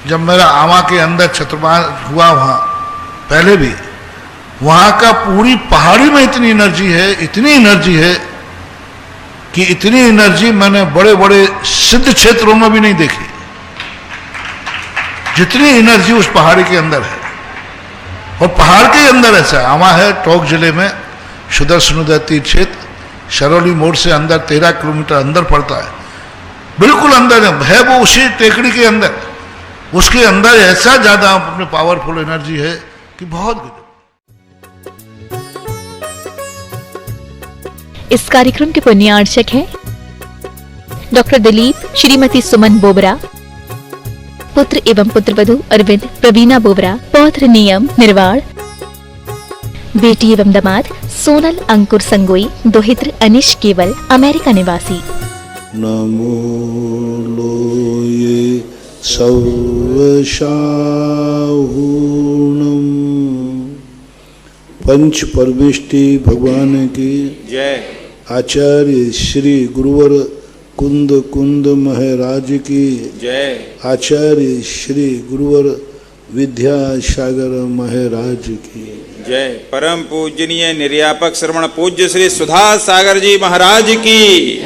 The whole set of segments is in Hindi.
जब मेरा आमा के अंदर चतुर्मास हुआ वहाँ पहले भी, वहाँ का पूरी पहाड़ी में इतनी एनर्जी है कि इतनी एनर्जी मैंने बड़े बड़े सिद्ध क्षेत्रों में भी नहीं देखी, जितनी एनर्जी उस पहाड़ी के अंदर है। और पहाड़ के अंदर ऐसा आमा है, टोंक जिले में सुदर्शन तीर्थ क्षेत्र, शरौली मोड़ से अंदर 13 किलोमीटर अंदर पड़ता है, बिल्कुल अंदर है वो, उसी टेकड़ी के अंदर, उसके अंदर ऐसा ज्यादा अपने पावरफुल एनर्जी है कि बहुत गजब। इस कार्यक्रम के पुण्यार्चक हैं डॉक्टर दिलीप, श्रीमती सुमन बोबरा, पुत्र एवं पुत्रवधू अरविंद प्रवीणा बोबरा, पौत्र नियम निर्वाण, बेटी एवं दामाद सोनल अंकुर संगोई, दोहित्र अनिश केवल, अमेरिका निवासी। नमो लोये सौशाहूणम, पंच परमेष्टि भगवान की जय। आचार्य श्री गुरुवर कुंद महाराज की जय। आचार्य श्री गुरुवर विद्यासागर महाराज की जय। परम पूजनीय निर्यापक श्रवण पूज्य श्री सुधा सागर जी महाराज की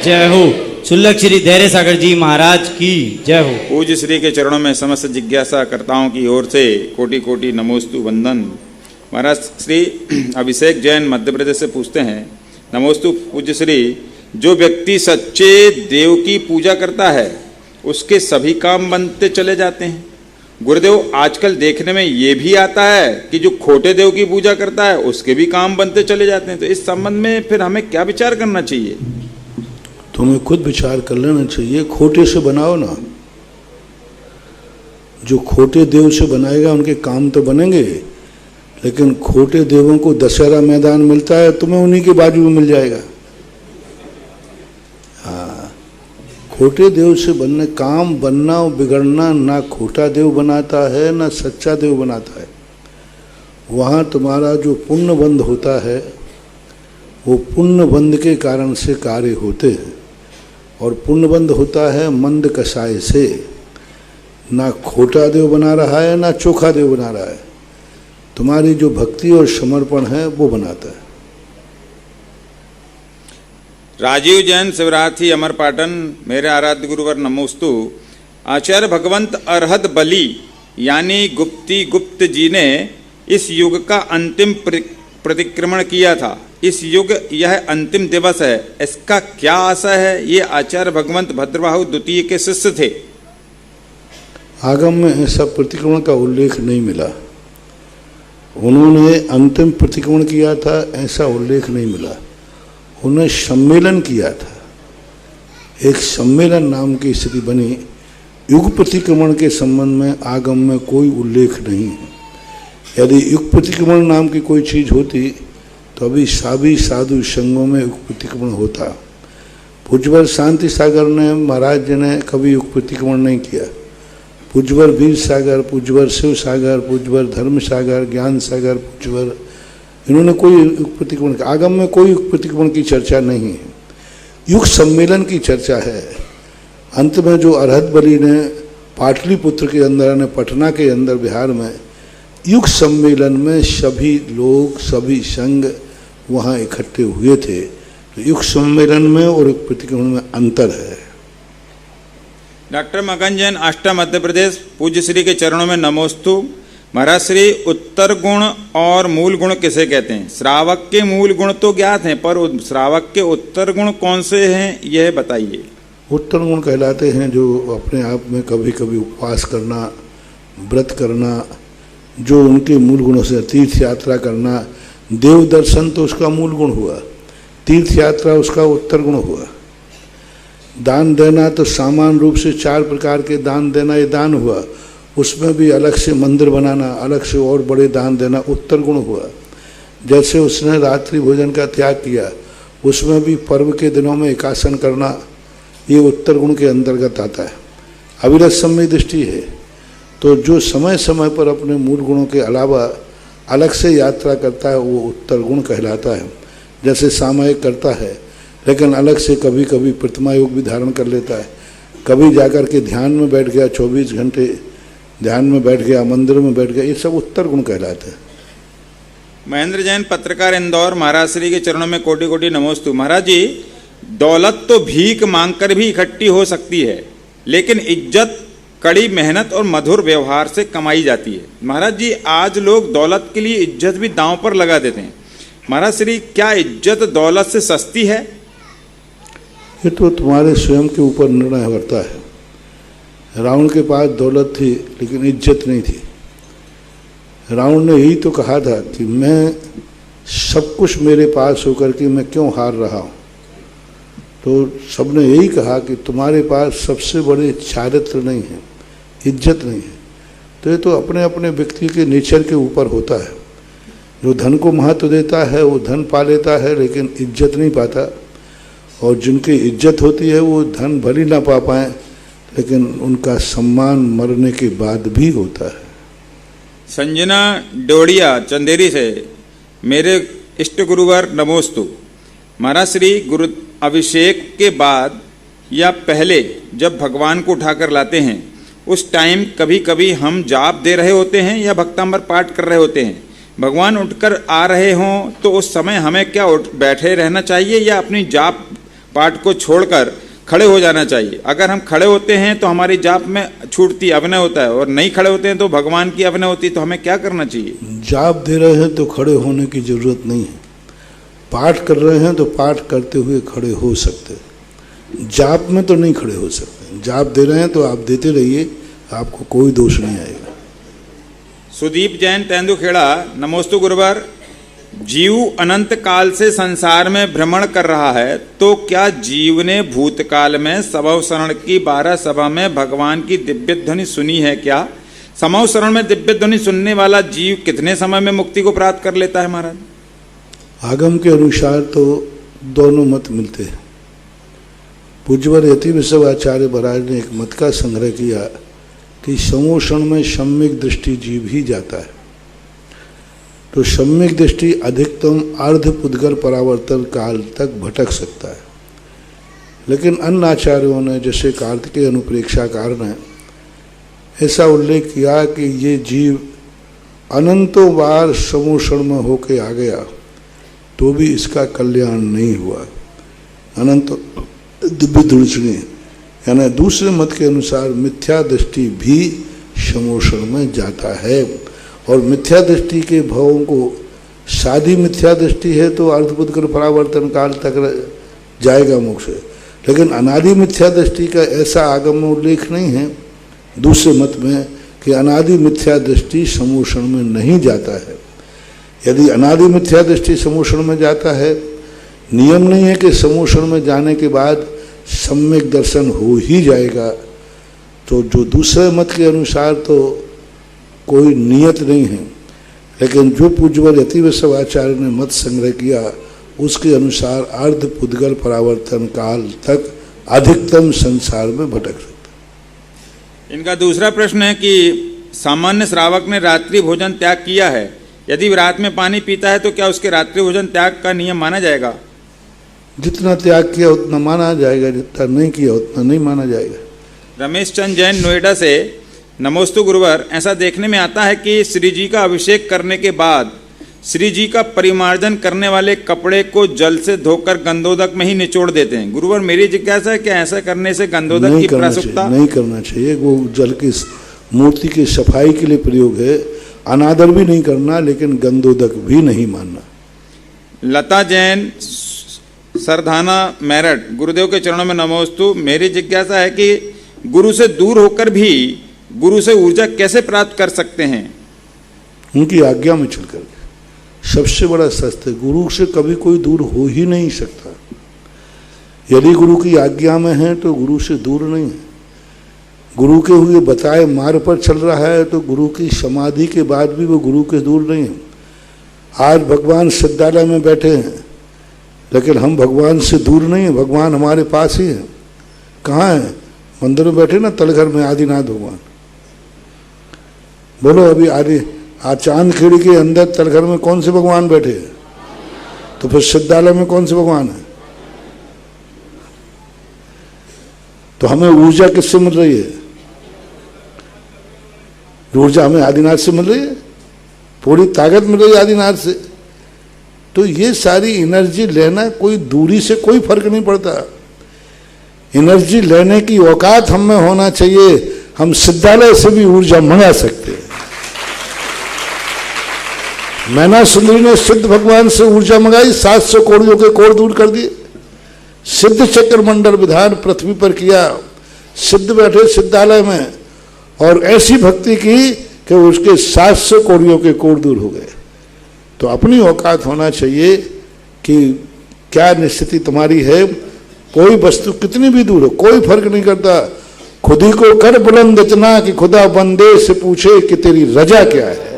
जय हो। शुल्लक श्री धैर्य सागर जी महाराज की जय हो। पूज्य श्री के चरणों में समस्त जिज्ञासा कर्ताओं की ओर से कोटि कोटि नमोस्तु वंदन। महाराज श्री अभिषेक जैन मध्य प्रदेश से पूछते हैं, नमोस्तु पूज्य श्री, जो व्यक्ति सच्चे देव की पूजा करता है उसके सभी काम बनते चले जाते हैं। गुरुदेव, आजकल देखने में ये भी आता है कि जो खोटे देव की पूजा करता है उसके भी काम बनते चले जाते हैं, तो इस संबंध में फिर हमें क्या विचार करना चाहिए? तुम्हें खुद विचार कर लेना चाहिए। खोटे से बनाओ ना, जो खोटे देव से बनाएगा उनके काम तो बनेंगे, लेकिन खोटे देवों को दशहरा मैदान मिलता है, तुम्हें उन्हीं के बाजू में मिल जाएगा। हाँ, खोटे देव से बनने काम बनना और बिगड़ना ना खोटा देव बनाता है ना सच्चा देव बनाता है। वहाँ तुम्हारा जो पुण्य बंध होता है वो पुण्य बंध के कारण से कार्य होते हैं, और पुण्य बंध होता है मंद कसाय से। ना खोटा देव बना रहा है ना चोखा देव बना रहा है, तुम्हारी जो भक्ति और समर्पण है वो बनाता है। राजीव जैन शिवराथी अमरपाटन, मेरे आराध्य गुरुवर नमोस्तु। आचार्य भगवंत अरहत बलि यानी गुप्त जी ने इस युग का अंतिम प्रतिक्रमण किया था। इस युग यह अंतिम दिवस है, इसका क्या आशा है? ये आचार्य भगवंत भद्रबाहु द्वितीय के शिष्य थे। आगम में ऐसा प्रतिक्रमण का उल्लेख नहीं मिला। उन्होंने अंतिम प्रतिक्रमण किया था ऐसा उल्लेख नहीं मिला। उन्होंने सम्मेलन किया था, एक सम्मेलन नाम की स्थिति बनी। युग प्रतिक्रमण के संबंध में आगम में कोई उल्लेख नहीं है। यदि युग प्रतिक्रमण नाम की कोई चीज़ होती तो अभी सभी साधु संघों में युग प्रतिक्रमण होता। पूज्यवर शांति सागर ने महाराज जी ने कभी युग प्रतिक्रमण नहीं किया। पूज्यवर वीर सागर, पूज्यवर शिव सागर, पूज्यवर धर्म सागर, ज्ञान सागर, पूज्यवर, इन्होंने कोई युग प्रतिक्रमण, आगम में कोई युग प्रतिक्रमण की चर्चा नहीं है। युग सम्मेलन की चर्चा है। अंत में जो अरहत बलि ने पाटलिपुत्र के अंदर, पटना के अंदर बिहार में युग सम्मेलन में सभी लोग, सभी संघ वहाँ इकट्ठे हुए थे। तो युग सम्मेलन में और युग प्रतिक्रमण में अंतर है। डॉक्टर मगन जैन, आष्टा मध्य प्रदेश, पूज्य श्री के चरणों में नमोस्तु। महाराज श्री, उत्तर गुण और मूल गुण किसे कहते हैं? श्रावक के मूल गुण तो ज्ञात हैं, पर श्रावक के उत्तर गुण कौन से हैं यह बताइए। उत्तर गुण कहलाते हैं जो अपने आप में कभी कभी उपवास करना, व्रत करना, जो उनके मूल गुणों से, तीर्थ यात्रा करना, देव दर्शन तो उसका मूल गुण हुआ, तीर्थ यात्रा उसका उत्तर गुण हुआ। दान देना तो सामान्य रूप से 4 प्रकार के दान देना, ये दान हुआ। उसमें भी अलग से मंदिर बनाना, अलग से और बड़े दान देना उत्तर गुण हुआ। जैसे उसने रात्रि भोजन का त्याग किया, उसमें भी पर्व के दिनों में एकासन करना, ये उत्तर गुण के अंतर्गत आता है। अविरत समय दृष्टि है। तो जो समय समय पर अपने मूल गुणों के अलावा अलग से यात्रा करता है वो उत्तर गुण कहलाता है। जैसे सामयिक करता है लेकिन अलग से कभी कभी प्रतिमा योग भी धारण कर लेता है, कभी जाकर के ध्यान में बैठ गया 24 घंटे ध्यान में बैठ गया, मंदिर में बैठ गया, ये सब उत्तर गुण कहलाते हैं। महेंद्र जैन, पत्रकार, इंदौर। महाराज श्री के चरणों में कोटि कोटि नमोस्तु। महाराज जी, दौलत तो भीख मांगकर भी इकट्ठी हो सकती है, लेकिन इज्जत कड़ी मेहनत और मधुर व्यवहार से कमाई जाती है। महाराज जी, आज लोग दौलत के लिए इज्जत भी दांव पर लगा देते हैं। महाराज श्री, क्या इज्जत दौलत से सस्ती है? ये तो तुम्हारे स्वयं के ऊपर निर्णय करता है। रावण के पास दौलत थी लेकिन इज्जत नहीं थी। रावण ने यही तो कहा था कि मैं सब कुछ मेरे पास होकर के मैं क्यों हार रहा हूँ। तो सबने यही कहा कि तुम्हारे पास सबसे बड़े चारित्र नहीं है, इज्जत नहीं है। तो ये तो अपने अपने व्यक्ति के नेचर के ऊपर होता है। जो धन को महत्व देता है वो धन पा लेता है लेकिन इज्जत नहीं पाता, और जिनकी इज्जत होती है वो धन भली ना पा पाए लेकिन उनका सम्मान मरने के बाद भी होता है। संजना डोडिया, चंदेरी से। मेरे इष्ट गुरुवर नमोस्तु। महाराज श्री, गुरु अभिषेक के बाद या पहले जब भगवान को उठाकर लाते हैं उस टाइम कभी कभी हम जाप दे रहे होते हैं या भक्तांबर पाठ कर रहे होते हैं। भगवान उठकर आ रहे हों तो उस समय हमें क्या बैठे रहना चाहिए या अपनी जाप पाठ को छोड़कर खड़े हो जाना चाहिए? अगर हम खड़े होते हैं तो हमारी जाप में छूटती अभिनय होता है, और नहीं खड़े होते हैं तो भगवान की अभिनय होती है। तो हमें क्या करना चाहिए? जाप दे रहे हैं तो खड़े होने की जरूरत नहीं है। पाठ कर रहे हैं तो पाठ करते हुए खड़े हो सकते हैं, जाप में तो नहीं खड़े हो सकते। जाप दे रहे हैं तो आप देते रहिए, आपको कोई दोष नहीं आएगा। सुदीप जैन, तेंदुखेड़ा। नमोस्तु गुरुवर। जीव अनंत काल से संसार में भ्रमण कर रहा है, तो क्या जीव ने भूतकाल में समव शरण की 12 सभा में भगवान की दिव्य ध्वनि सुनी है क्या? समव शरण में दिव्य ध्वनि सुनने वाला जीव कितने समय में मुक्ति को प्राप्त कर लेता है महाराज? आगम के अनुसार तो दोनों मत मिलते हैं। पूज्यवर यति विश्वाचार्य महाराज ने एक मत का संग्रह किया कि समोषण में सम्यक दृष्टि जीव ही जाता है। तो सम्यक दृष्टि अधिकतम अर्ध पुद्गर परावर्तन काल तक भटक सकता है, लेकिन अन्य आचार्यों ने जैसे कार्तिकेय अनुप्रेक्षाकार ने ऐसा उल्लेख किया कि ये जीव अनंतों बार समोषण में होके आ गया तो भी इसका कल्याण नहीं हुआ। अनंत दिव्य दृष्टि यानी दूसरे मत के अनुसार मिथ्या दृष्टि भी समोषण में जाता है, और मिथ्या दृष्टि के भावों को सादी मिथ्या दृष्टि है तो अर्धपुद्गर परावर्तन काल तक जाएगा मोक्ष, लेकिन अनादि मिथ्या दृष्टि का ऐसा आगम में उल्लेख नहीं है दूसरे मत में कि अनादि मिथ्या दृष्टि समोषण में नहीं जाता है। यदि अनादि मिथ्या दृष्टि समोषण में जाता है, नियम नहीं है कि समोषण में जाने के बाद सम्यक दर्शन हो ही जाएगा। तो जो दूसरे मत के अनुसार तो कोई नियत नहीं है, लेकिन जो पूज्यवर यति विश्वाचार्य ने मत संग्रह किया उसके अनुसार अर्ध पुद्गर परावर्तन काल तक अधिकतम संसार में भटक सकता। इनका दूसरा प्रश्न है कि सामान्य श्रावक ने रात्रि भोजन त्याग किया है, यदि रात में पानी पीता है तो क्या उसके रात्रि भोजन त्याग का नियम माना जाएगा? जितना त्याग किया उतना माना जाएगा, जितना नहीं किया उतना नहीं माना जाएगा। रमेश चंद जैन, नोएडा से। नमोस्तु गुरुवर। ऐसा देखने में आता है कि श्री जी का अभिषेक करने के बाद श्री जी का परिमार्जन करने वाले कपड़े को जल से धोकर गंधोदक में ही निचोड़ देते हैं। गुरुवर, मेरी जिज्ञासा है कि ऐसा करने से गंधोदक की प्रसुप्ता नहीं करना चाहिए। वो जल की मूर्ति की सफाई के लिए प्रयोग है, अनादर भी नहीं करना, लेकिन गंधोदक भी नहीं मानना। लता जैन, सरधाना, मेरठ। गुरुदेव के चरणों में नमोस्तु। मेरी जिज्ञासा है कि गुरु से दूर होकर भी गुरु से ऊर्जा कैसे प्राप्त कर सकते हैं? उनकी आज्ञा में चलकर। सबसे बड़ा शस्त्र, गुरु से कभी कोई दूर हो ही नहीं सकता। यदि गुरु की आज्ञा में है तो गुरु से दूर नहीं है। गुरु के हुए बताए मार्ग पर चल रहा है तो गुरु की समाधि के बाद भी वो गुरु के दूर नहीं है। आज भगवान सिद्धालय में बैठे हैं, लेकिन हम भगवान से दूर नहीं है, भगवान हमारे पास ही है। कहाँ है? मंदिर में बैठे ना, तलघर में आदिनाथ भगवान। बोलो अभी आज चांदखेड़ी के अंदर तलघर में कौन से भगवान बैठे हैं? तो फिर सिद्धालय में कौन से भगवान है? तो हमें ऊर्जा किससे मिल रही है? ऊर्जा हमें आदिनाथ से मिल रही है, पूरी ताकत मिल रही है आदिनाथ से। तो ये सारी एनर्जी लेना कोई दूरी से कोई फर्क नहीं पड़ता, एनर्जी लेने की औकात हम में होना चाहिए। हम सिद्धालय से भी ऊर्जा मंगा सकते हैं। मैना सुंदरी ने सिद्ध भगवान से ऊर्जा मंगाई, 700 कोड़ियों के कोड़ दूर कर दिए। सिद्ध चक्र मंडल विधान पृथ्वी पर किया, सिद्ध बैठे सिद्धालय में और ऐसी भक्ति की कि उसके 700 कोड़ियों के कोड़ दूर हो गए। तो अपनी औकात होना चाहिए कि क्या निश्चिति तुम्हारी है। कोई वस्तु कितनी भी दूर हो, कोई फर्क नहीं करता। खुद ही को कर बुलंद इतना कि खुदा बंदे से पूछे कि तेरी रजा क्या है।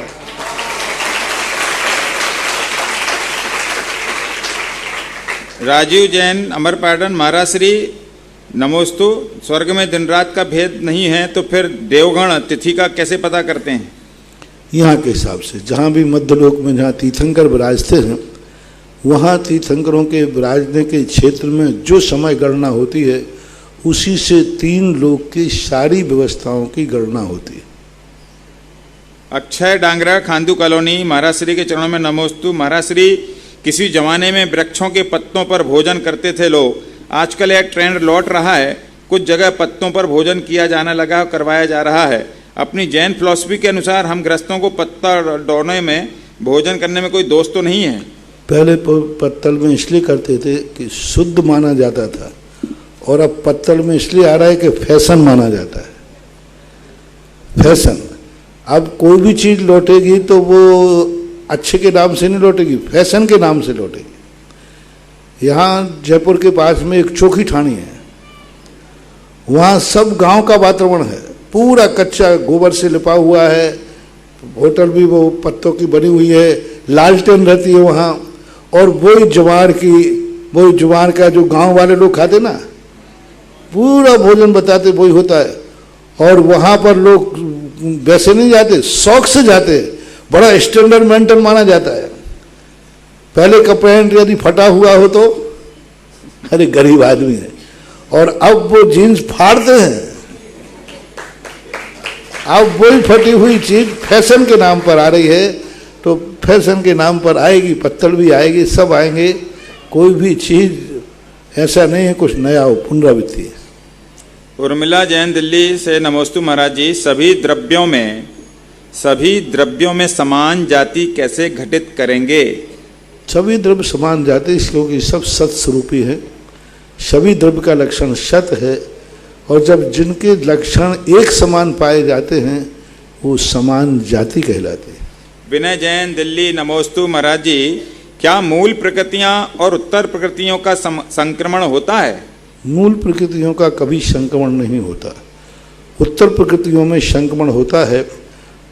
राजीव जैन अमरपाटन, महाराज श्री नमोस्तु, स्वर्ग में दिन रात का भेद नहीं है तो फिर देवगण तिथि का कैसे पता करते हैं? यहाँ के हिसाब से जहाँ भी मध्यलोक में जहाँ तीर्थंकर विराजते हैं, वहाँ तीर्थंकरों के विराजने के क्षेत्र में जो समय गणना होती है उसी से 3 लोक की सारी व्यवस्थाओं की गणना होती है। अक्षय डांगरा, खांदू कॉलोनी, महाराज श्री के चरणों में नमोस्तु। महाराज श्री, किसी जमाने में वृक्षों के पत्तों पर भोजन करते थे लोग, आजकल एक ट्रेंड लौट रहा है, कुछ जगह पत्तों पर भोजन किया जाने लगा, करवाया जा रहा है। अपनी जैन फिलॉसफी के अनुसार हम ग्रस्तों को पत्ता डोने में भोजन करने में कोई दोष तो नहीं है? पहले पत्तल में इसलिए करते थे कि शुद्ध माना जाता था, और अब पत्तल में इसलिए आ रहा है कि फैशन माना जाता है। फैशन, अब कोई भी चीज़ लौटेगी तो वो अच्छे के नाम से नहीं लौटेगी, फैशन के नाम से लौटेगी। यहाँ जयपुर के पास में एक चोखी ठाणी है, वहाँ सब गांव का वातावरण है, पूरा कच्चा गोबर से लिपा हुआ है, होटल भी वो पत्तों की बनी हुई है, लालटेन रहती है वहाँ, और वही ज्वार का जो गांव वाले लोग खाते ना, पूरा भोजन बताते वही होता है। और वहाँ पर लोग वैसे नहीं जाते, शौक से जाते, बड़ा स्टैंडर्ड मेंटेन माना जाता है। पहले का पैंट यदि फटा हुआ हो तो अरे गरीब आदमी है, और अब वो जीन्स फाड़ते हैं। अब वही फटी हुई चीज फैशन के नाम पर आ रही है, तो फैशन के नाम पर आएगी, पत्तल भी आएगी, सब आएंगे। कोई भी चीज ऐसा नहीं है कुछ नया हो, पुनरावृत्ति है। उर्मिला जैन दिल्ली से नमोस्तु महाराज जी, सभी द्रव्यों में समान जाति कैसे घटित करेंगे? सभी द्रव्य समान जाति, क्योंकि सब सत स्वरूपी है। सभी द्रव्य का लक्षण सत है, और जब जिनके लक्षण एक समान पाए जाते हैं वो समान जाति कहलाते हैं। विनय जैन दिल्ली नमोस्तु महाराज जी, क्या मूल प्रकृतियां और उत्तर प्रकृतियों का संक्रमण होता है? मूल प्रकृतियों का कभी संक्रमण नहीं होता, उत्तर प्रकृतियों में संक्रमण होता है।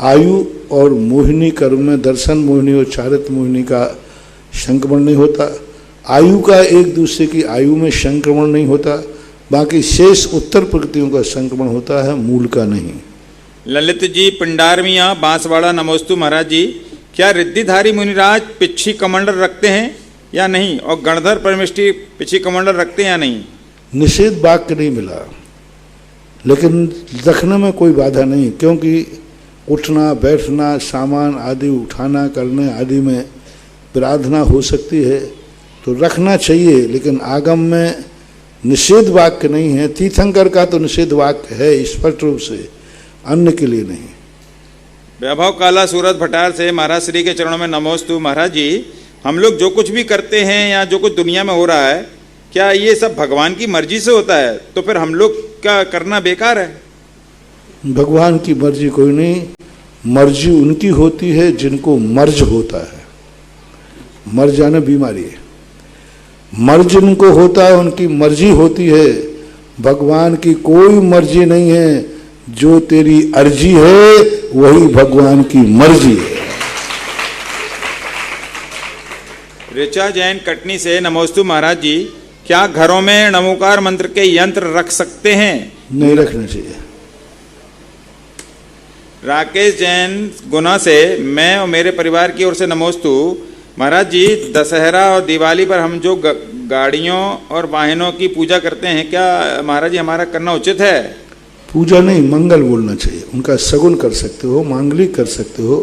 आयु और मोहिनी कर्म में दर्शन मोहिनी और चारित्र मोहिनी का संक्रमण नहीं होता। आयु का एक दूसरे की आयु में संक्रमण नहीं होता, बाकी शेष उत्तर प्रकृतियों का संक्रमण होता है, मूल का नहीं। ललित जी पिंडारमिया बांसवाड़ा नमोस्तु महाराज जी, क्या रिद्धिधारी मुनिराज पिछी कमंडल रखते हैं या नहीं, और गणधर परमेष्टि पिछी कमंडल रखते हैं या नहीं? निषेध वाक्य नहीं मिला, लेकिन रखने में कोई बाधा नहीं, क्योंकि उठना बैठना सामान आदि उठाना करने आदि में प्रार्थना हो सकती है, तो रखना चाहिए। लेकिन आगम में निषेध वाक्य नहीं है। तीर्थंकर का तो निषेध वाक्य है स्पष्ट रूप से, अन्य के लिए नहीं। वैभव काला सूरत भटार से महाराज श्री के चरणों में नमोस्तु महाराज जी, हम लोग जो कुछ भी करते हैं या जो कुछ दुनिया में हो रहा है, क्या ये सब भगवान की मर्जी से होता है? तो फिर हम लोग का करना बेकार है? भगवान की मर्जी कोई नहीं, मर्जी उनकी होती है जिनको मर्ज होता है। मर्ज यानी बीमारी है, मर्ज जिनको होता है उनकी मर्जी होती है। भगवान की कोई मर्जी नहीं है, जो तेरी अर्जी है वही भगवान की मर्जी है। ऋचा जैन कटनी से नमोस्तु महाराज जी, क्या घरों में नमोकार मंत्र के यंत्र रख सकते हैं? नहीं रखना चाहिए। राकेश जैन गुना से, मैं और मेरे परिवार की ओर से नमोस्तु महाराज जी, दशहरा और दिवाली पर हम जो गाड़ियों और वाहनों की पूजा करते हैं, क्या महाराज जी हमारा करना उचित है? पूजा नहीं, मंगल बोलना चाहिए। उनका सगुन कर सकते हो, मांगलिक कर सकते हो,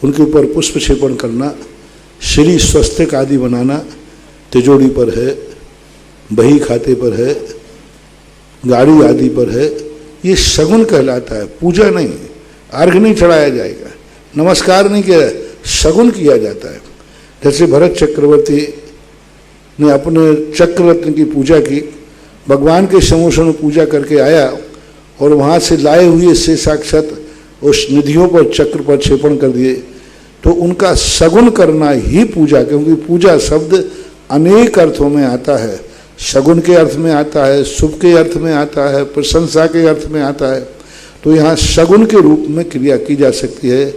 उनके ऊपर पुष्प क्षेपण करना, श्री स्वस्तिक आदि बनाना, तिजोरी पर है, बही खाते पर है, गाड़ी आदि पर है, ये शगुन कहलाता है, पूजा नहीं। अर्घ नहीं चढ़ाया जाएगा, नमस्कार नहीं किया, शगुन किया जाता है। जैसे भरत चक्रवर्ती ने अपने चक्ररत्न की पूजा की, भगवान के समूह में पूजा करके आया और वहाँ से लाए हुए से साक्षात उस निधियों पर चक्र पर क्षेपण कर दिए, तो उनका सगुन करना ही पूजा, क्योंकि पूजा शब्द अनेक अर्थों में आता है। शगुन के अर्थ में आता है, शुभ के अर्थ में आता है, प्रशंसा के अर्थ में आता है। तो यहाँ शगुन के रूप में क्रिया की जा सकती है,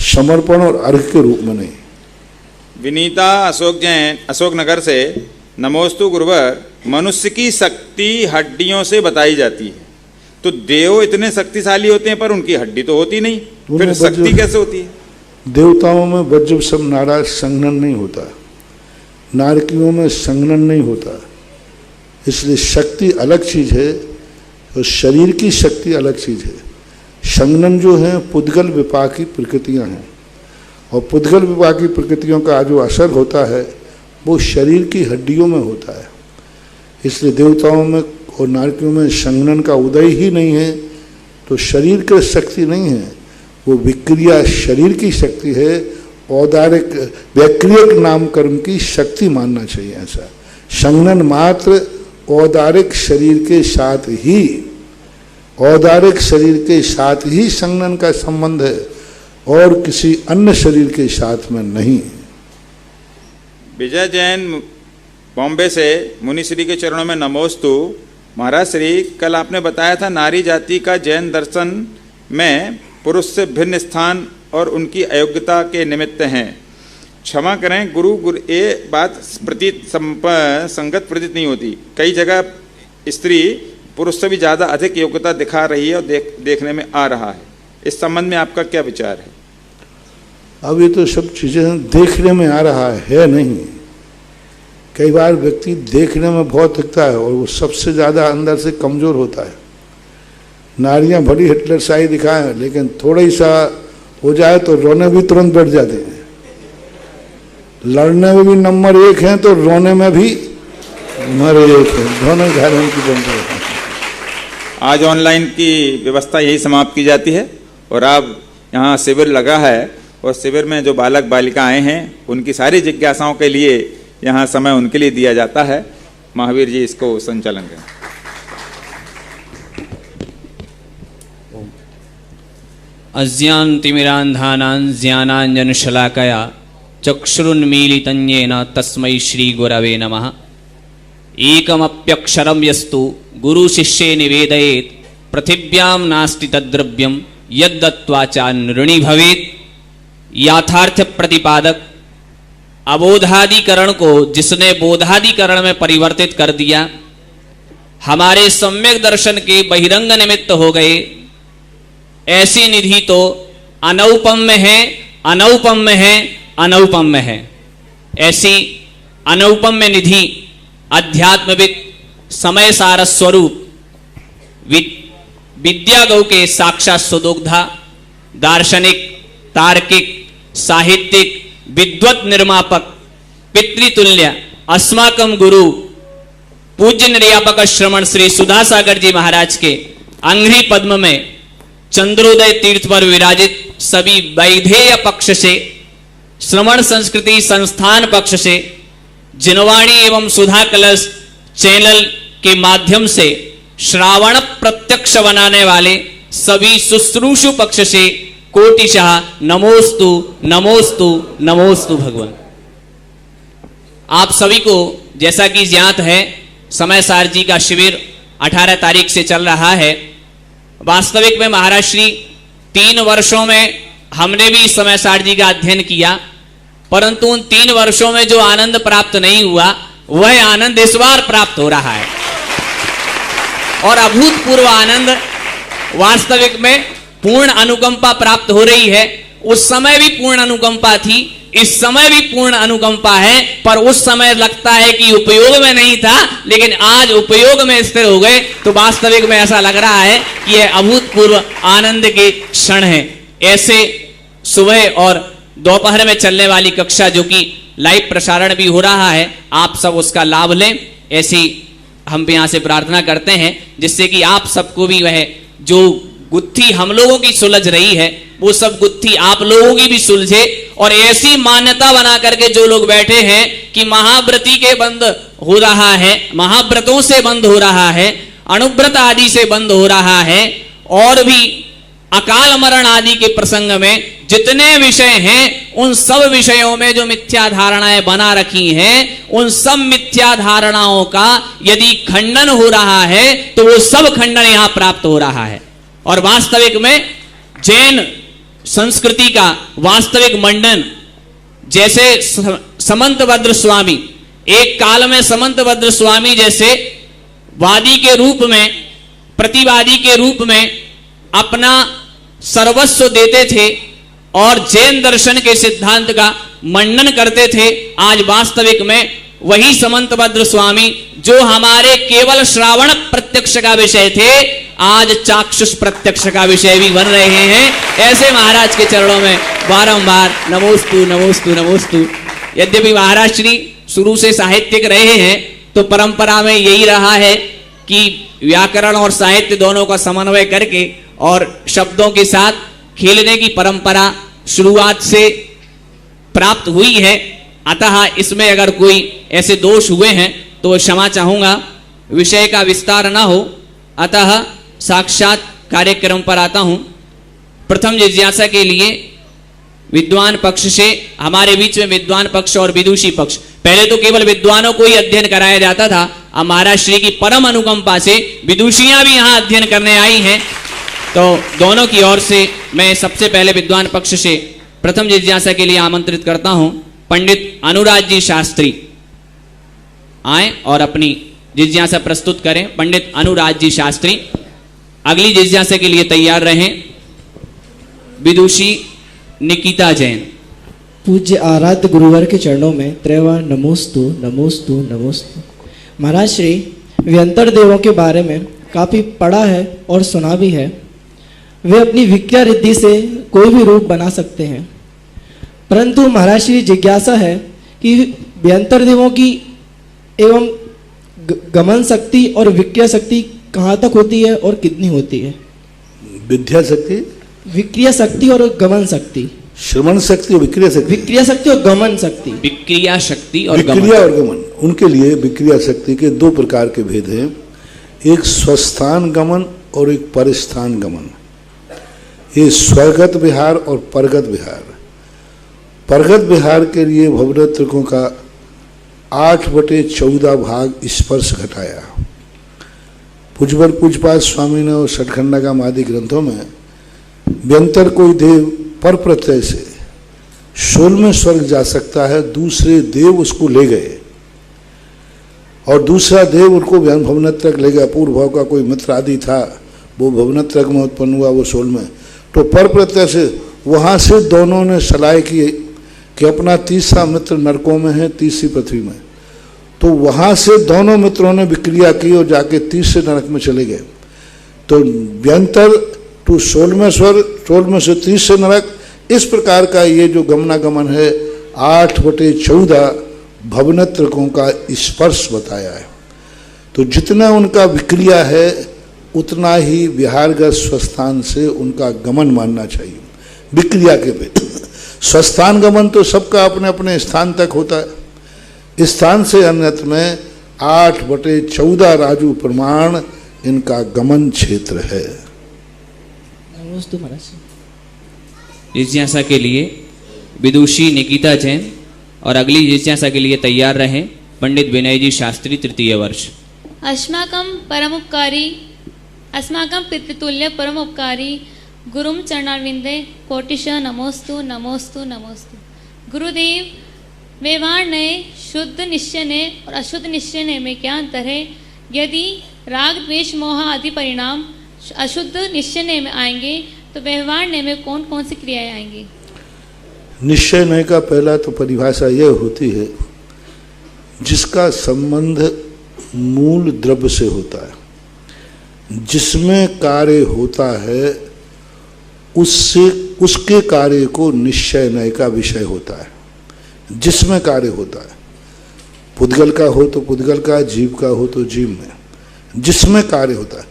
समर्पण और अर्घ के रूप में नहीं। विनीता अशोक जैन अशोकनगर से, नमोस्तु गुरुवर, मनुष्य की शक्ति हड्डियों से बताई जाती है, तो देव इतने शक्तिशाली होते हैं पर उनकी हड्डी तो होती नहीं, फिर शक्ति कैसे होती है? देवताओं में वज्र सब नाराज संघनन नहीं होता, नारकियों में संघनन नहीं होता, इसलिए शक्ति अलग चीज है और शरीर की शक्ति अलग चीज है। संघनन जो है पुद्गल विपाकी प्रकृतियां हैं, और पुद्गल विपाकी प्रकृतियों का जो असर होता है वो शरीर की हड्डियों में होता है। इसलिए देवताओं में और नारकियों में संघनन का उदय ही नहीं है, तो शरीर की शक्ति नहीं है, वो विक्रिया शरीर की शक्ति है, औदारिक वैक्रियक नामकर्म की शक्ति मानना चाहिए। ऐसा संघनन मात्र औदारिक शरीर के साथ ही, औदारिक शरीर के साथ ही संघनन का संबंध है, और किसी अन्य शरीर के साथ में नहीं। विजय जैन बॉम्बे से, मुनिश्री के चरणों में नमोस्तु। महाराज श्री, कल आपने बताया था नारी जाति का जैन दर्शन में पुरुष से भिन्न स्थान और उनकी अयोग्यता के निमित्त हैं। क्षमा करें गुरु, ये बात संगत प्रतीत नहीं होती। कई जगह स्त्री पुरुष से भी ज़्यादा अधिक योग्यता दिखा रही है और देखने में आ रहा है। इस संबंध में आपका क्या विचार है? अब ये तो सब चीज़ें देखने में आ रहा है नहीं। कई बार व्यक्ति देखने में बहुत दिखता है और वो सबसे ज़्यादा अंदर से कमज़ोर होता है। नारियां भली हिटलर शाही दिखाएं, लेकिन थोड़ा ही सा हो जाए तो रोने भी तुरंत बैठ जाते हैं। लड़ने में भी नंबर 1 हैं तो रोने में भी नंबर 1 है। दोनों घरों की बनते हैं। आज ऑनलाइन की व्यवस्था यही समाप्त की जाती है और अब यहाँ शिविर लगा है और शिविर में जो बालक बालिकाएं हैं उनकी सारी जिज्ञासाओं के लिए यहाँ समय उनके लिए दिया जाता है। महावीर जी इसको संचालन करें। अज्ञानतिमिरान्धानां ज्ञानाञ्जनशलाकया चक्षुरुन्मीलितं येन तस्मै श्रीगुरवे नमः। एकमप्यक्षरं यस्तु गुरुशिष्ये निवेदयेत् पृथिव्यां नास्ति तद्द्रव्यं यद्दत्त्वा च नृणी भवेत्। याथार्थ प्रतिपादक अबोधाधिकरण को जिसने बोधाधिकरण में परिवर्तित कर दिया, हमारे सम्यक दर्शन के बहिरंग निमित्त हो गए, ऐसी निधि तो अनौपम्य है, अनौपम्य है, अनौपम्य है। ऐसी अनौपम्य निधि अध्यात्मविद समय सार स्वरूप विद्या गौ के साक्षात सुदोग्धा, दार्शनिक, तार्किक, साहित्यिक, विद्वत निर्मापक, पितृतुल्य अस्माकं गुरु पूज्य निर्यापक श्रमण श्री सुधासागर जी महाराज के अंघ्रि पद्म में चंद्रोदय तीर्थ पर विराजित सभी वैधेय पक्ष से, श्रमण संस्कृति संस्थान पक्ष से, जिनवाणी एवं सुधा कलश चैनल के माध्यम से श्रावण प्रत्यक्ष बनाने वाले सभी शुश्रूषु पक्ष से कोटिशः नमोस्तु नमोस्तु नमोस्तु भगवान। आप सभी को जैसा कि ज्ञात है, समय सार जी का शिविर 18 तारीख से चल रहा है। वास्तविक में महाराज श्री 3 वर्षों में हमने भी समय सार जी का अध्ययन किया, परंतु उन 3 वर्षों में जो आनंद प्राप्त नहीं हुआ वह आनंद इस बार प्राप्त हो रहा है। और अभूतपूर्व आनंद, वास्तविक में पूर्ण अनुकंपा प्राप्त हो रही है। उस समय भी पूर्ण अनुकंपा थी, इस समय भी पूर्ण अनुकंपा है, पर उस समय लगता है कि उपयोग में नहीं था, लेकिन आज उपयोग में स्थिर हो गए, तो वास्तविक में ऐसा लग रहा है कि यह अभूतपूर्व आनंद के क्षण है। ऐसे सुबह और दोपहर में चलने वाली कक्षा जो कि लाइव प्रसारण भी हो रहा है, आप सब उसका लाभ लें, ऐसी हम भी यहां से प्रार्थना करते हैं, जिससे कि आप सबको भी वह जो गुत्थी हम लोगों की सुलझ रही है, वो सब गुत्थी आप लोगों की भी सुलझे, और ऐसी मान्यता बना करके जो लोग बैठे हैं कि महाव्रती के बंद हो रहा है, महाव्रतों से बंद हो रहा है, अणुव्रत आदि से बंद हो रहा है, और भी अकाल मरण आदि के प्रसंग में जितने विषय हैं, उन सब विषयों में जो मिथ्या धारणाएं बना रखी हैं, उन सब मिथ्या धारणाओं का यदि खंडन हो रहा है, तो वो सब खंडन यहां प्राप्त हो रहा है। और वास्तविक में जैन संस्कृति का वास्तविक मंडन, जैसे समंतभद्र स्वामी, एक काल में समंतभद्र स्वामी जैसे वादी के रूप में, प्रतिवादी के रूप में अपना सर्वस्व देते थे और जैन दर्शन के सिद्धांत का मंडन करते थे, आज वास्तविक में वही समंतभद्र स्वामी जो हमारे केवल श्रावण प्रत्यक्ष का विषय थे, आज चाक्षुष प्रत्यक्ष का विषय भी बन रहे हैं। ऐसे महाराज के चरणों में बारंबार नमोस्तु नमोस्तु नमोस्तु। यद्यपि महाराज श्री शुरू से साहित्यिक रहे हैं, तो परंपरा में यही रहा है कि व्याकरण और साहित्य दोनों का समन्वय करके और शब्दों के साथ खेलने की परंपरा शुरुआत से प्राप्त हुई है। अतः इसमें अगर कोई ऐसे दोष हुए हैं तो क्षमा चाहूंगा, विषय का विस्तार ना हो, अतः साक्षात कार्यक्रम पर आता हूं। प्रथम जिज्ञासा के लिए विद्वान पक्ष से, हमारे बीच में विद्वान पक्ष और विदुषी पक्ष, पहले तो केवल विद्वानों को ही अध्ययन कराया जाता था, अब महाराज श्री की परम अनुकंपा से विदुषियां भी यहां अध्ययन करने आई हैं, तो दोनों की ओर से मैं सबसे पहले विद्वान पक्ष से प्रथम जिज्ञासा के लिए आमंत्रित करता हूं। पंडित अनुराज जी शास्त्री आए और अपनी जिज्ञासा प्रस्तुत करें। पंडित अनुराज जी शास्त्री अगली जिज्ञासा के लिए तैयार रहें। विदुषी निकिता जैन। पूज्य आराध्य गुरुवर के चरणों में त्रैवा नमोस्तु नमोस्तु नमोस्तु। महाराज श्री व्यंतर देवों के बारे में काफ़ी पढ़ा है और सुना भी है। वे अपनी विक्रिया रिद्धि से कोई भी रूप बना सकते हैं, परंतु महाराज श्री जिज्ञासा है कि व्यंतर देवों की एवं गमन शक्ति और विक्रिया शक्ति कहाँ तक होती है और कितनी होती है? विद्या शक्ति, विक्रिया शक्ति और गमन शक्ति। श्रवण शक्ति और विक्रिया शक्ति। विक्रिया शक्ति और गमन शक्ति। विक्रिया शक्ति और विक्रिया और गमन, उनके लिए विक्रिया शक्ति के दो प्रकार के भेद हैं, एक स्वस्थान गमन और एक परिस्थान गमन। ये स्वगत विहार और परगत विहार। परगत विहार के लिए भवरत्रिकों का 8/14 भाग स्पर्श घटाया। पूज्यवर पूज्यपाद स्वामी ने और षटखंडा आदि ग्रंथों में व्यंतर कोई देव पर प्रत्यय से 16वें स्वर्ग जा सकता है, दूसरे देव उसको ले गए और दूसरा देव उनको भवनत्रक ले गया। पूर्व भाव का कोई मित्र आदि था, वो भवनत्रक में उत्पन्न हुआ, वो 16वें। तो पर प्रत्यय से वहाँ से दोनों ने सलाह की कि अपना तीसरा मित्र नरकों में है, तीसरी पृथ्वी में। तो वहाँ से दोनों मित्रों ने विक्रिया की और जाके तीसरे नरक में चले गए। तो व्यंतर टू 16वें स्वर्ग, 16वें से तीसरे नरक, इस प्रकार का ये जो गमनागमन है 8/14 भवनत्रकों का स्पर्श बताया है। तो जितना उनका विक्रिया है उतना ही विहारगत स्वस्थान से उनका गमन मानना चाहिए। विक्रिया के भेद, स्वस्थान गमन तो सबका अपने अपने स्थान तक होता है, स्थान से अन्यत्र में 8/14 राजू प्रमाण इनका गमन क्षेत्र है। नमोस्तु महाराज। जिज्ञासा के लिए विदुषी निकिता जैन और अगली जिज्ञासा के लिए तैयार रहें। पंडित विनय जी शास्त्री, तृतीय वर्ष। अस्माकं पितृतुल्य परमोपकारी गुरुम चरणारविंदे कोटिशः नमोस्तु नमोस्तु नमोस्तु। गुरुदेव, व्यवहार नए शुद्ध निश्चय और अशुद्ध निश्चय में क्या अंतर है? यदि राग द्वेष मोह आदि परिणाम अशुद्ध निश्चय में आएंगे तो व्यवहार में कौन कौन सी क्रियाएं आएंगी? निश्चय नय का पहला तो परिभाषा यह होती है जिसका संबंध मूल द्रव्य से होता है, जिसमें कार्य होता है उससे उसके कार्य को निश्चय नय का विषय होता है। जिसमें कार्य होता है, पुद्गल का हो तो पुद्गल का, जीव का हो तो जीव में, जिसमें कार्य होता है।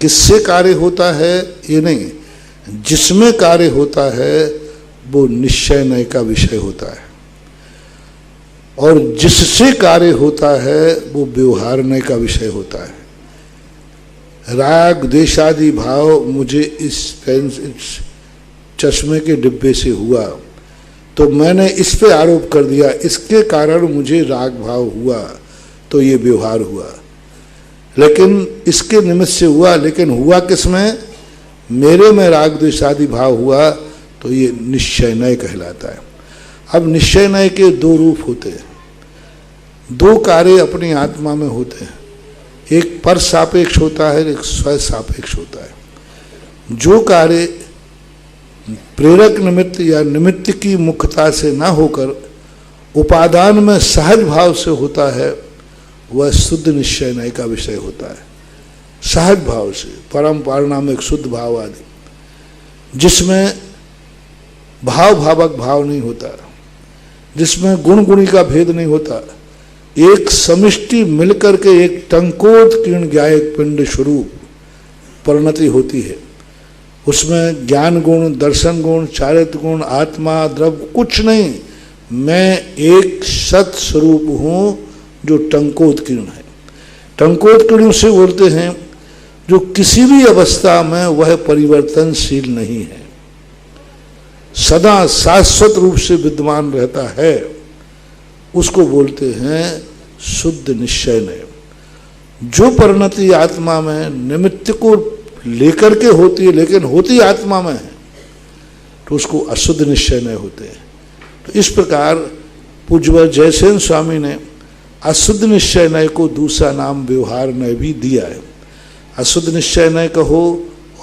किससे कार्य होता है ये नहीं, जिसमें कार्य होता है वो निश्चय नय का विषय होता है, और जिससे कार्य होता है वो व्यवहार नय का विषय होता है। राग द्वेषादि भाव मुझे इस चश्मे के डिब्बे से हुआ तो मैंने इस पे आरोप कर दिया, इसके कारण मुझे राग भाव हुआ तो ये व्यवहार हुआ, लेकिन इसके निमित्त से हुआ, लेकिन हुआ किसमें, मेरे में राग द्वेषादि भाव हुआ तो ये निश्चय नय कहलाता है। अब निश्चय नय के दो रूप होते हैं, दो कार्य अपनी आत्मा में होते हैं, एक पर सापेक्ष होता है, एक स्व सापेक्ष होता है। जो कार्य प्रेरक निमित्त या निमित्त की मुख्यता से ना होकर उपादान में सहज भाव से होता है वह शुद्ध निश्चय नय का विषय होता है। सहज भाव से, परम पारिणामिक शुद्ध भाव आदि, जिसमें भाव भावक भाव नहीं होता, जिसमें गुण गुणी का भेद नहीं होता, एक समिष्टि मिलकर के एक टंकोत्कीर्ण ज्ञायक पिंड स्वरूप परिणति होती है। उसमें ज्ञान गुण, दर्शन गुण, चारित्र गुण, आत्मा, द्रव्य कुछ नहीं, मैं एक सत स्वरूप हूँ जो टंकोत्कीर्ण है। टंकोत्कीर्ण से बोलते हैं जो किसी भी अवस्था में वह परिवर्तनशील नहीं है, सदा शाश्वत रूप से विद्यमान रहता है, उसको बोलते हैं शुद्ध निश्चय नय। जो परिणति आत्मा में निमित्त को लेकर के होती है लेकिन होती आत्मा में है तो उसको अशुद्ध निश्चय नय होते हैं। तो इस प्रकार पूज्य जयसेन स्वामी ने अशुद्ध निश्चय नय को दूसरा नाम व्यवहार नय भी दिया है। अशुद्ध निश्चय नय कहो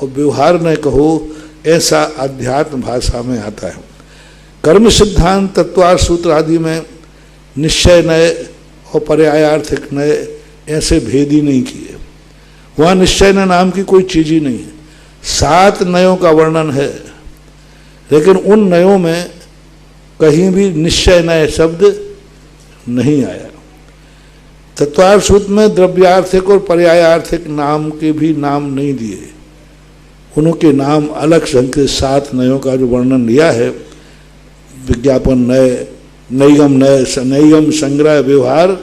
और व्यवहार नय कहो, ऐसा अध्यात्म भाषा में आता है। कर्म सिद्धांत तत्वार्थ सूत्र आदि में निश्चय नय और पर्यायार्थिक नय ऐसे भेद ही नहीं किए। वहाँ निश्चय नय नाम की कोई चीज ही नहीं है। 7 नयों का वर्णन है, लेकिन उन नयों में कहीं भी निश्चय नय शब्द नहीं आया। तत्वार्थ सूत्र में द्रव्यार्थिक और पर्यायार्थिक नाम के भी नाम नहीं दिए, उनके नाम अलग ढंग के 7 नयों का जो वर्णन लिया है, विज्ञापन नय, नैगम नय, नैगम संग्रह व्यवहार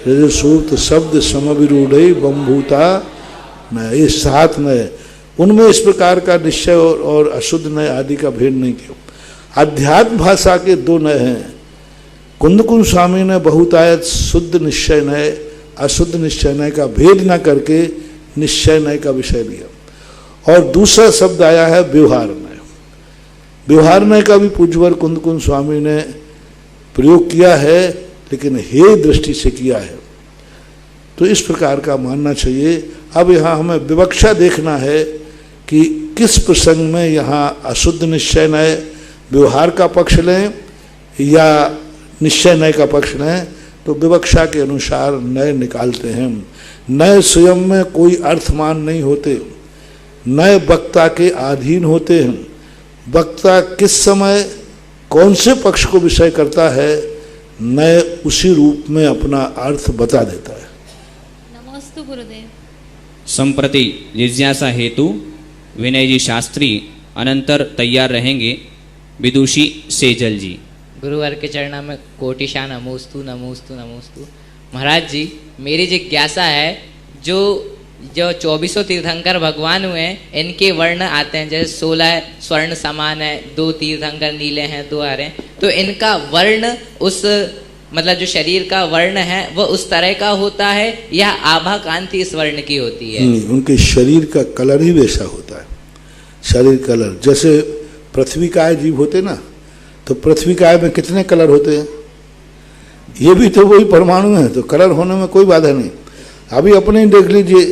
सूक्त शब्द समविरूढ़ बम्भूता नय, ये 7 नय, उनमें इस प्रकार का निश्चय और अशुद्ध नय आदि का भेद नहीं किया। अध्यात्म भाषा के 2 नय हैं। कुंदकुंज स्वामी ने बहुतायत शुद्ध निश्चय नय अशुद्ध निश्चय नय का भेद न करके निश्चय नय का विषय लिया। और दूसरा शब्द आया है व्यवहार नय। व्यवहार नय का भी पूज्यवर कुंदकुंज स्वामी ने प्रयोग किया है, लेकिन हे दृष्टि से किया है। तो इस प्रकार का मानना चाहिए। अब यहाँ हमें विवक्षा देखना है कि किस प्रसंग में यहाँ अशुद्ध निश्चय नय व्यवहार का पक्ष लें या निश्चय नय का पक्ष लें। तो विवक्षा के अनुसार नय निकालते हैं। नय स्वयं में कोई अर्थमान नहीं होते, नय वक्ता के अधीन होते हैं। वक्ता किस समय कौन से पक्ष को विषय करता है, नय उसी रूप में अपना अर्थ बता देता है। नमोस्तु गुरुदेव। संप्रति जिज्ञासा हेतु विनय जी शास्त्री अनंतर तैयार रहेंगे विदुषी सेजल जी। गुरुवर के चरणों में कोटिशा नमोस्तु नमोस्तु नमोस्तु। महाराज जी, मेरी जिज्ञासा है, जो 2400 तीर्थंकर भगवान हुए हैं, इनके वर्ण आते हैं, जैसे 16 स्वर्ण समान है, 2 तीर्थंकर नीले हैं, 2 हरे हैं, तो इनका वर्ण उस मतलब जो शरीर का वर्ण है वह उस तरह का होता है या आभा कांति इस वर्ण की होती है? नहीं, उनके शरीर का कलर ही वैसा होता है। शरीर कलर जैसे पृथ्वी काय जीव होते ना, तो पृथ्वी काय में कितने कलर होते हैं, ये भी तो वही परमाणु है, तो कलर होने में कोई बाधा नहीं। अभी अपने ही देख लीजिए,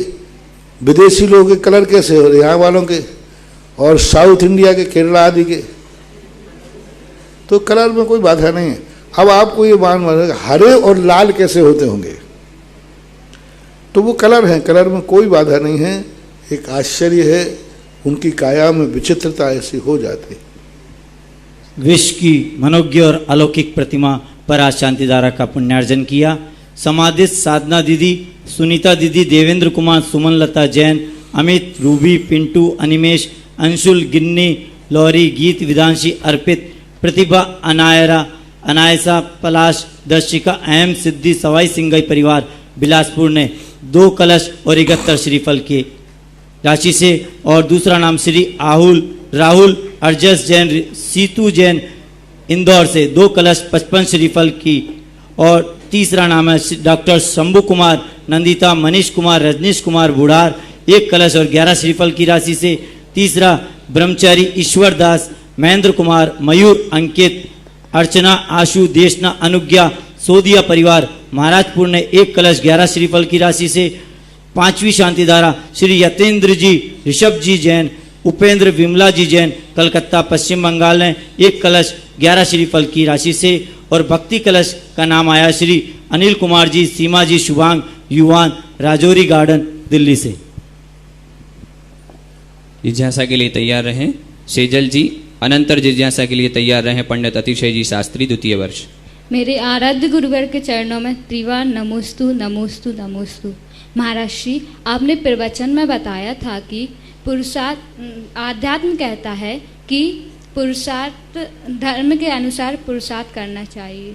विदेशी लोगों के कलर कैसे हो रहे, यहाँ वालों के और साउथ इंडिया के, केरला आदि के, तो कलर में कोई बाधा नहीं है। अब आपको ये मान हरे और लाल कैसे होते होंगे, तो वो कलर हैं, कलर में कोई बाधा नहीं है। एक आश्चर्य है, उनकी काया में विचित्रता ऐसी हो जाती। विश्व की मनोज्ञ और अलौकिक प्रतिमा पर आज शांति धारा का पुण्यार्जन किया। समाधित साधना दीदी, सुनीता दीदी, देवेंद्र कुमार, सुमन लता जैन, अमित, रूबी, पिंटू, अनिमेश, अंशुल, गिन्नी, लौरी, गीत, विधांशी, अर्पित, प्रतिभा, अनायरा, अनायसा, पलाश, दर्शिका, अहम, सिद्धि, सवाई सिंगाई परिवार बिलासपुर ने 2 कलश और 71 श्रीफल के राशि से, और दूसरा नाम श्री राहुल अर्जस जैन, सीतू जैन इंदौर से 2 कलश 55 श्रीफल की, और तीसरा नाम है डॉक्टर शंभू कुमार, नंदिता, मनीष कुमार, रजनीश कुमार बुढ़ार 1 कलश और 11 श्रीफल की राशि से। तीसरा ब्रह्मचारी ईश्वर दास, महेंद्र कुमार, मयूर, अंकित, अर्चना, आशु, देशना, अनुज्ञा, सोदिया परिवार महाराजपुर ने 1 कलश 11 श्रीफल की राशि से। 5वीं शांति धारा श्री यतेंद्र जी, ऋषभ जी जैन, उपेंद्र, विमला जी जैन कलकत्ता पश्चिम बंगाल ने 1 कलश 11 श्रीफल की राशि से, और भक्ति कलश का नाम आया श्री अनिल कुमार जी, सीमा जी, शुभांग, युवान, राजौरी गार्डन दिल्ली से। जिज्ञासा के लिए तैयार रहें सेजल जी। अनंतर जिज्ञासा के लिए तैयार रहें पंडित अतिशय जी शास्त्री, द्वितीय वर्ष। मेरे आराध्य गुरुवर के चरणों में त्रिवार नमोस्तु नमोस्तु नमोस्तु। महाराज श्री, आपने प्रवचन में बताया था कि पुरुषार्थ, आध्यात्म कहता है कि पुरुषार्थ धर्म के अनुसार पुरुषार्थ करना चाहिए,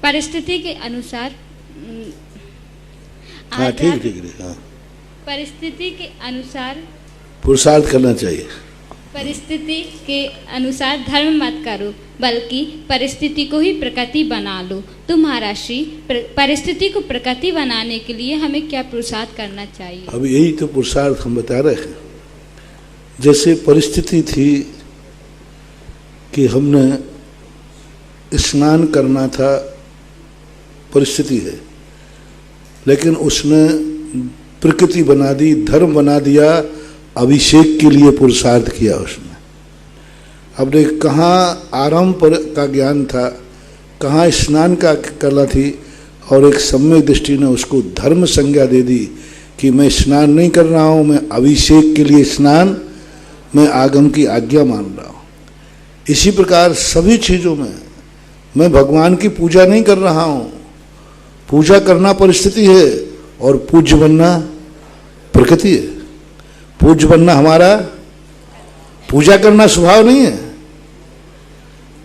परिस्थिति के अनुसार परिस्थिति के अनुसार पुरुषार्थ करना चाहिए, परिस्थिति के अनुसार धर्म मत करो, बल्कि परिस्थिति को ही प्रकृति बना लो। तो महाराज श्री, परिस्थिति को प्रकृति बनाने के लिए हमें क्या पुरुषार्थ करना चाहिए? अब यही तो पुरुषार्थ हम बता रहे हैं। जैसे परिस्थिति थी कि हमने स्नान करना था, परिस्थिति है, लेकिन उसने प्रकृति बना दी, धर्म बना दिया, अभिषेक के लिए पुरुषार्थ किया उसने। अब देख, कहाँ आरंभ पर का ज्ञान था, कहाँ स्नान का कला थी, और एक सम्यक दृष्टि ने उसको धर्म संज्ञा दे दी कि मैं स्नान नहीं कर रहा हूँ, मैं अभिषेक के लिए स्नान, मैं आगम की आज्ञा मान रहा हूँ। इसी प्रकार सभी चीज़ों में मैं भगवान की पूजा नहीं कर रहा हूँ, पूजा करना परिस्थिति है और पूज्य बनना प्रकृति है। पूज्य बनना हमारा, पूजा करना स्वभाव नहीं है,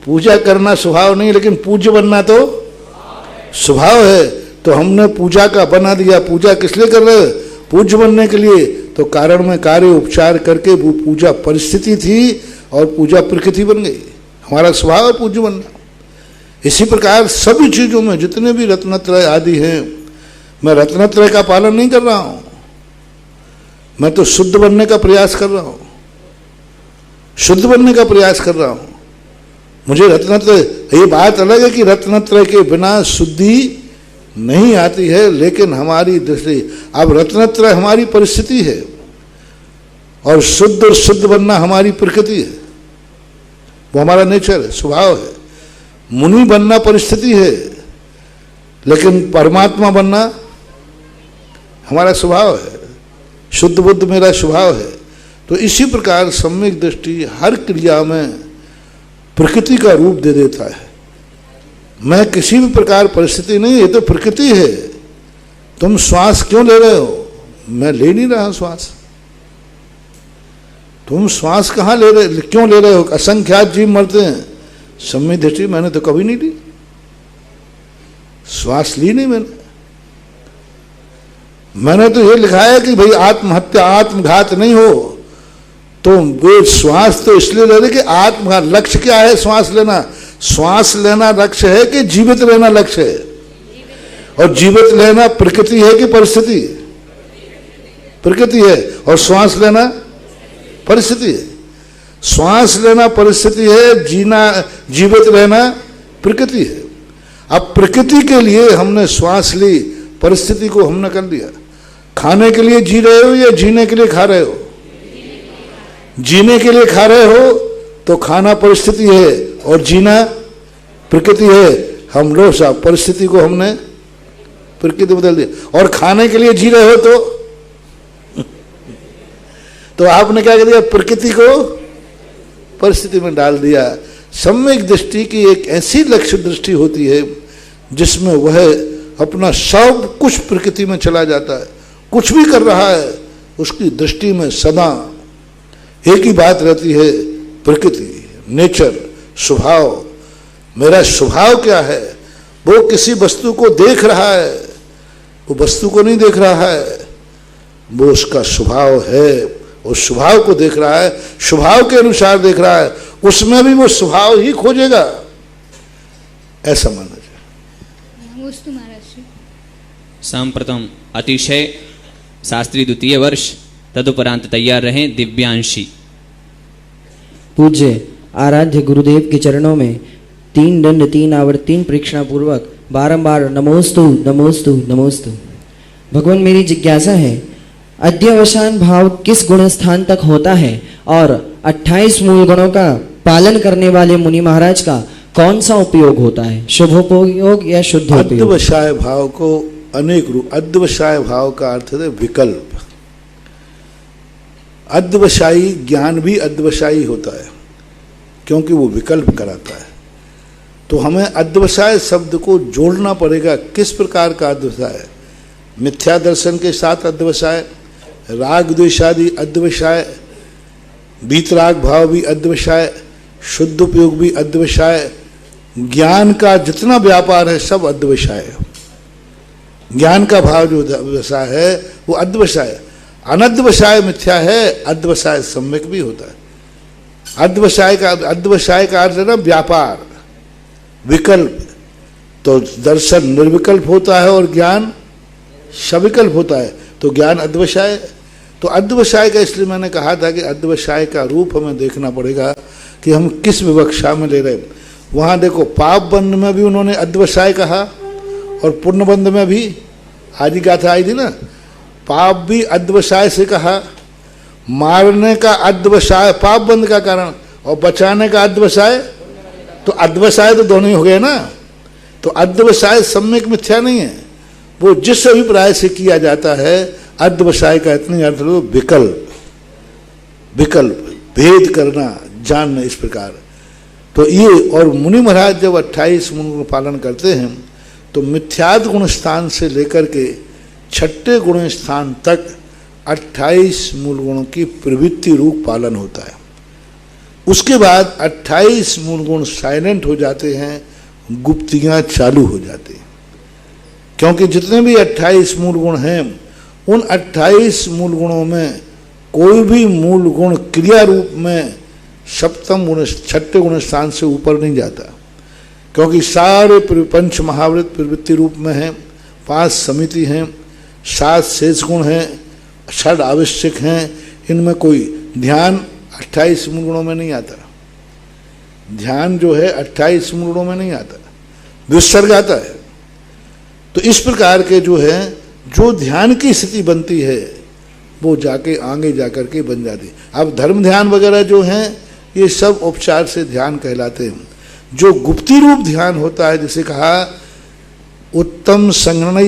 पूजा करना स्वभाव नहीं, लेकिन पूज्य बनना तो स्वभाव है। तो हमने पूजा का बना दिया। पूजा किस लिए कर रहे हैं? पूज्य बनने के लिए। तो कारण में कार्य उपचार करके वो पूजा परिस्थिति थी और पूजा प्रकृति बन गई। हमारा स्वभाव है पूज्य बनना। इसी प्रकार सभी चीज़ों में जितने भी रत्नत्रय आदि हैं, मैं रत्नत्रय का पालन नहीं कर रहा हूँ, मैं तो शुद्ध बनने का प्रयास कर रहा हूँ, शुद्ध बनने का प्रयास कर रहा हूँ। मुझे रत्नत्रय, ये बात अलग है कि रत्नत्रय के बिना शुद्धि नहीं आती है, लेकिन हमारी दृष्टि, अब रत्नत्रय हमारी परिस्थिति है और शुद्ध बनना हमारी प्रकृति है, वो हमारा नेचर है, स्वभाव है। मुनि बनना परिस्थिति है, लेकिन परमात्मा बनना हमारा स्वभाव है। शुद्ध बुद्ध मेरा स्वभाव है। तो इसी प्रकार सम्यक दृष्टि हर क्रिया में प्रकृति का रूप दे देता है। मैं किसी भी प्रकार परिस्थिति नहीं, ये तो प्रकृति है। तुम श्वास क्यों ले रहे हो? मैं ले नहीं रहा श्वास। तुम श्वास कहाँ ले रहे, क्यों ले रहे हो? असंख्यात जीव मरते हैं। सम्यक दृष्टि मैंने तो कभी नहीं ली, श्वास ली नहीं मैंने तो ये लिखा है कि भाई आत्महत्या, आत्मघात नहीं हो। तो वो श्वास तो इसलिए ले रहे कि आत्मघात, लक्ष्य क्या है? श्वास लेना। श्वास लेना लक्ष्य है कि जीवित रहना लक्ष्य है? और जीवित रहना प्रकृति है कि परिस्थिति? प्रकृति है। और श्वास लेना परिस्थिति है। श्वास लेना परिस्थिति है, जीना, जीवित रहना प्रकृति है। अब प्रकृति के लिए हमने श्वास ली, परिस्थिति को हमने कर लिया। खाने के लिए जी रहे हो या जीने के लिए खा रहे हो? जीने के लिए खा रहे हो तो खाना परिस्थिति है और जीना प्रकृति है, हम लोग साहब परिस्थिति को हमने प्रकृति बदल दिया। और खाने के लिए जी रहे हो तो आपने क्या कर दिया, प्रकृति को परिस्थिति में डाल दिया। सम्यक दृष्टि की एक ऐसी लक्ष्य दृष्टि होती है जिसमें वह अपना सब कुछ प्रकृति में चला जाता है, कुछ भी कर रहा है उसकी दृष्टि में सदा एक ही बात रहती है, प्रकृति, नेचर, स्वभाव। मेरा स्वभाव क्या है, वो किसी वस्तु को देख रहा है, वो वस्तु को नहीं देख रहा है, वो उसका स्वभाव है, उस स्वभाव को देख रहा है, स्वभाव के अनुसार देख रहा है, उसमें भी वो स्वभाव ही खोजेगा, ऐसा माना जाए। नमोस्तु महाराज जी। सांप्रतम अतिशय शास्त्री द्वितीय वर्ष, तदुपरांत तैयार रहें दिव्यांशी। पूज्य आराध्य गुरुदेव के चरणों में 3 दंड 3 आवर्त 3 परीक्षणा पूर्वक बारंबार नमोस्तु नमोस्तु नमोस्तु। भगवान मेरी जिज्ञासा है, अध्यवसान भाव किस गुण स्थान तक होता है और 28 मूल गुणों का पालन करने वाले मुनि महाराज का कौन सा उपयोग होता है, शुभोपयोग या शुद्धोपयोग? अध्यवसाय भाव को अनेक रूप, अध्यवसाय भाव का अर्थ है विकल्प। अध्यवसायी ज्ञान भी अध्यवसायी होता है क्योंकि वो विकल्प कराता है। तो हमें अध्यवसाय शब्द को जोड़ना पड़ेगा। किस प्रकार का अध्यवसाय? मिथ्या दर्शन के साथ अध्यवसाय, राग द्वेषादि अध्यवसाय, वीतराग भाव भी अध्यवसाय, शुद्ध उपयोग भी अध्यवसाय, ज्ञान का जितना व्यापार है सब अध्यवसाय। ज्ञान का भाव जो व्यवसाय है वो अध्यवसाय। अनध्यवसाय मिथ्या है, अध्यवसाय सम्यक भी होता है। अध्यवसाय का अर्थ है ना व्यापार, विकल्प। तो दर्शन निर्विकल्प होता है और ज्ञान सविकल्प होता है, तो ज्ञान अध्यवसाय। तो अध्यवसाय का इसलिए मैंने कहा था कि अध्यवसाय का रूप हमें देखना पड़ेगा कि हम किस विवक्षा में ले रहे हैं। वहाँ देखो पाप बंध में भी उन्होंने अध्यवसाय कहा और पुण्य बंध में भी, आज ही गाथा आई थी ना, पाप भी अध्यवसाय से कहा, मारने का अध्यवसाय पाप बंध का कारण और बचाने का अध्यवसाय, तो अध्यवसाय तो दोनों ही हो गए ना। तो अध्यवसाय सम्यक मिथ्या नहीं है, वो जिस अभिप्राय से किया जाता है। अध्यवसाय का इतनी अर्थ लो विकल्प, विकल्प भेद करना, जानना, इस प्रकार। तो ये और मुनि महाराज जब 28 गुण का पालन करते हैं तो मिथ्याद गुण स्थान से लेकर के 6ठे गुण स्थान तक 28 मूल गुणों की प्रवृत्ति रूप पालन होता है। उसके बाद 28 मूल गुण साइलेंट हो जाते हैं, गुप्तियां चालू हो जाती हैं। क्योंकि जितने भी 28 मूल गुण हैं उन 28 मूल गुणों में कोई भी मूल गुण क्रिया रूप में सप्तम गुण 6ठे गुण स्थान से ऊपर नहीं जाता, क्योंकि सारे पंच महावृत प्रवृत्ति रूप में हैं, 5 समिति हैं, 7 शेष गुण हैं, 6 आवश्यक हैं। इनमें कोई ध्यान 28 मूल गुणों में नहीं आता। ध्यान जो है 28 मूल गुणों में नहीं आता, विसर्ग आता है। तो इस प्रकार के जो है, जो ध्यान की स्थिति बनती है वो जाके आगे जाकर के बन जाती है। अब धर्म ध्यान वगैरह जो हैं ये सब उपचार से ध्यान कहलाते हैं। जो गुप्ती रूप ध्यान होता है, जैसे कहा उत्तम संगणय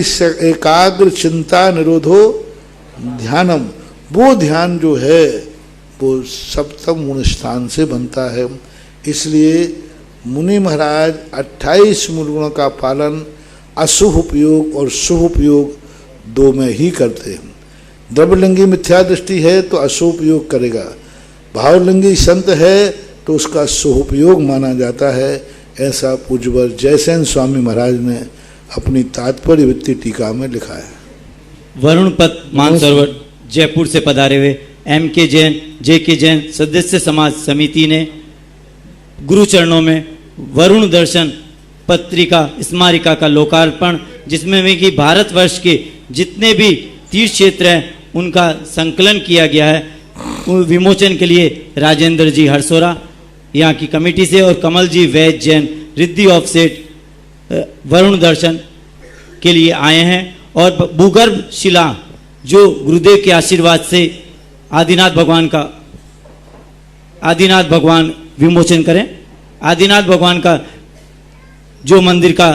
एकाग्र चिंता निरोधो ध्यानम, वो ध्यान जो है वो सप्तम गुण स्थान से बनता है। इसलिए मुनि महाराज 28 मूल गुणों का पालन अशुभ उपयोग और शुभ उपयोग 2 में ही करते हैं। द्रव्यलिंगी मिथ्या दृष्टि है तो अशुभ उपयोग करेगा, भावलिंगी संत है तो उसका शुभ उपयोग माना जाता है। ऐसा पूज्यवर जयसेन स्वामी महाराज ने अपनी तात्पर्य वृत्ति टीका में लिखा है। वरुण पद मानसरोवर जयपुर से पधारे हुए M.K. जैन, J.K. जैन सदस्य समाज समिति ने गुरु चरणों में वरुण दर्शन पत्रिका स्मारिका का लोकार्पण, जिसमें में कि भारतवर्ष के जितने भी तीर्थ क्षेत्र हैं उनका संकलन किया गया है। विमोचन के लिए राजेंद्र जी हरसोरा यहाँ की कमेटी से और कमल जी वैद्य जैन रिद्धि ऑफसेट वरुण दर्शन के लिए आए हैं। और भूगर्भ शिला जो गुरुदेव के आशीर्वाद से आदिनाथ भगवान विमोचन करें। आदिनाथ भगवान का जो मंदिर का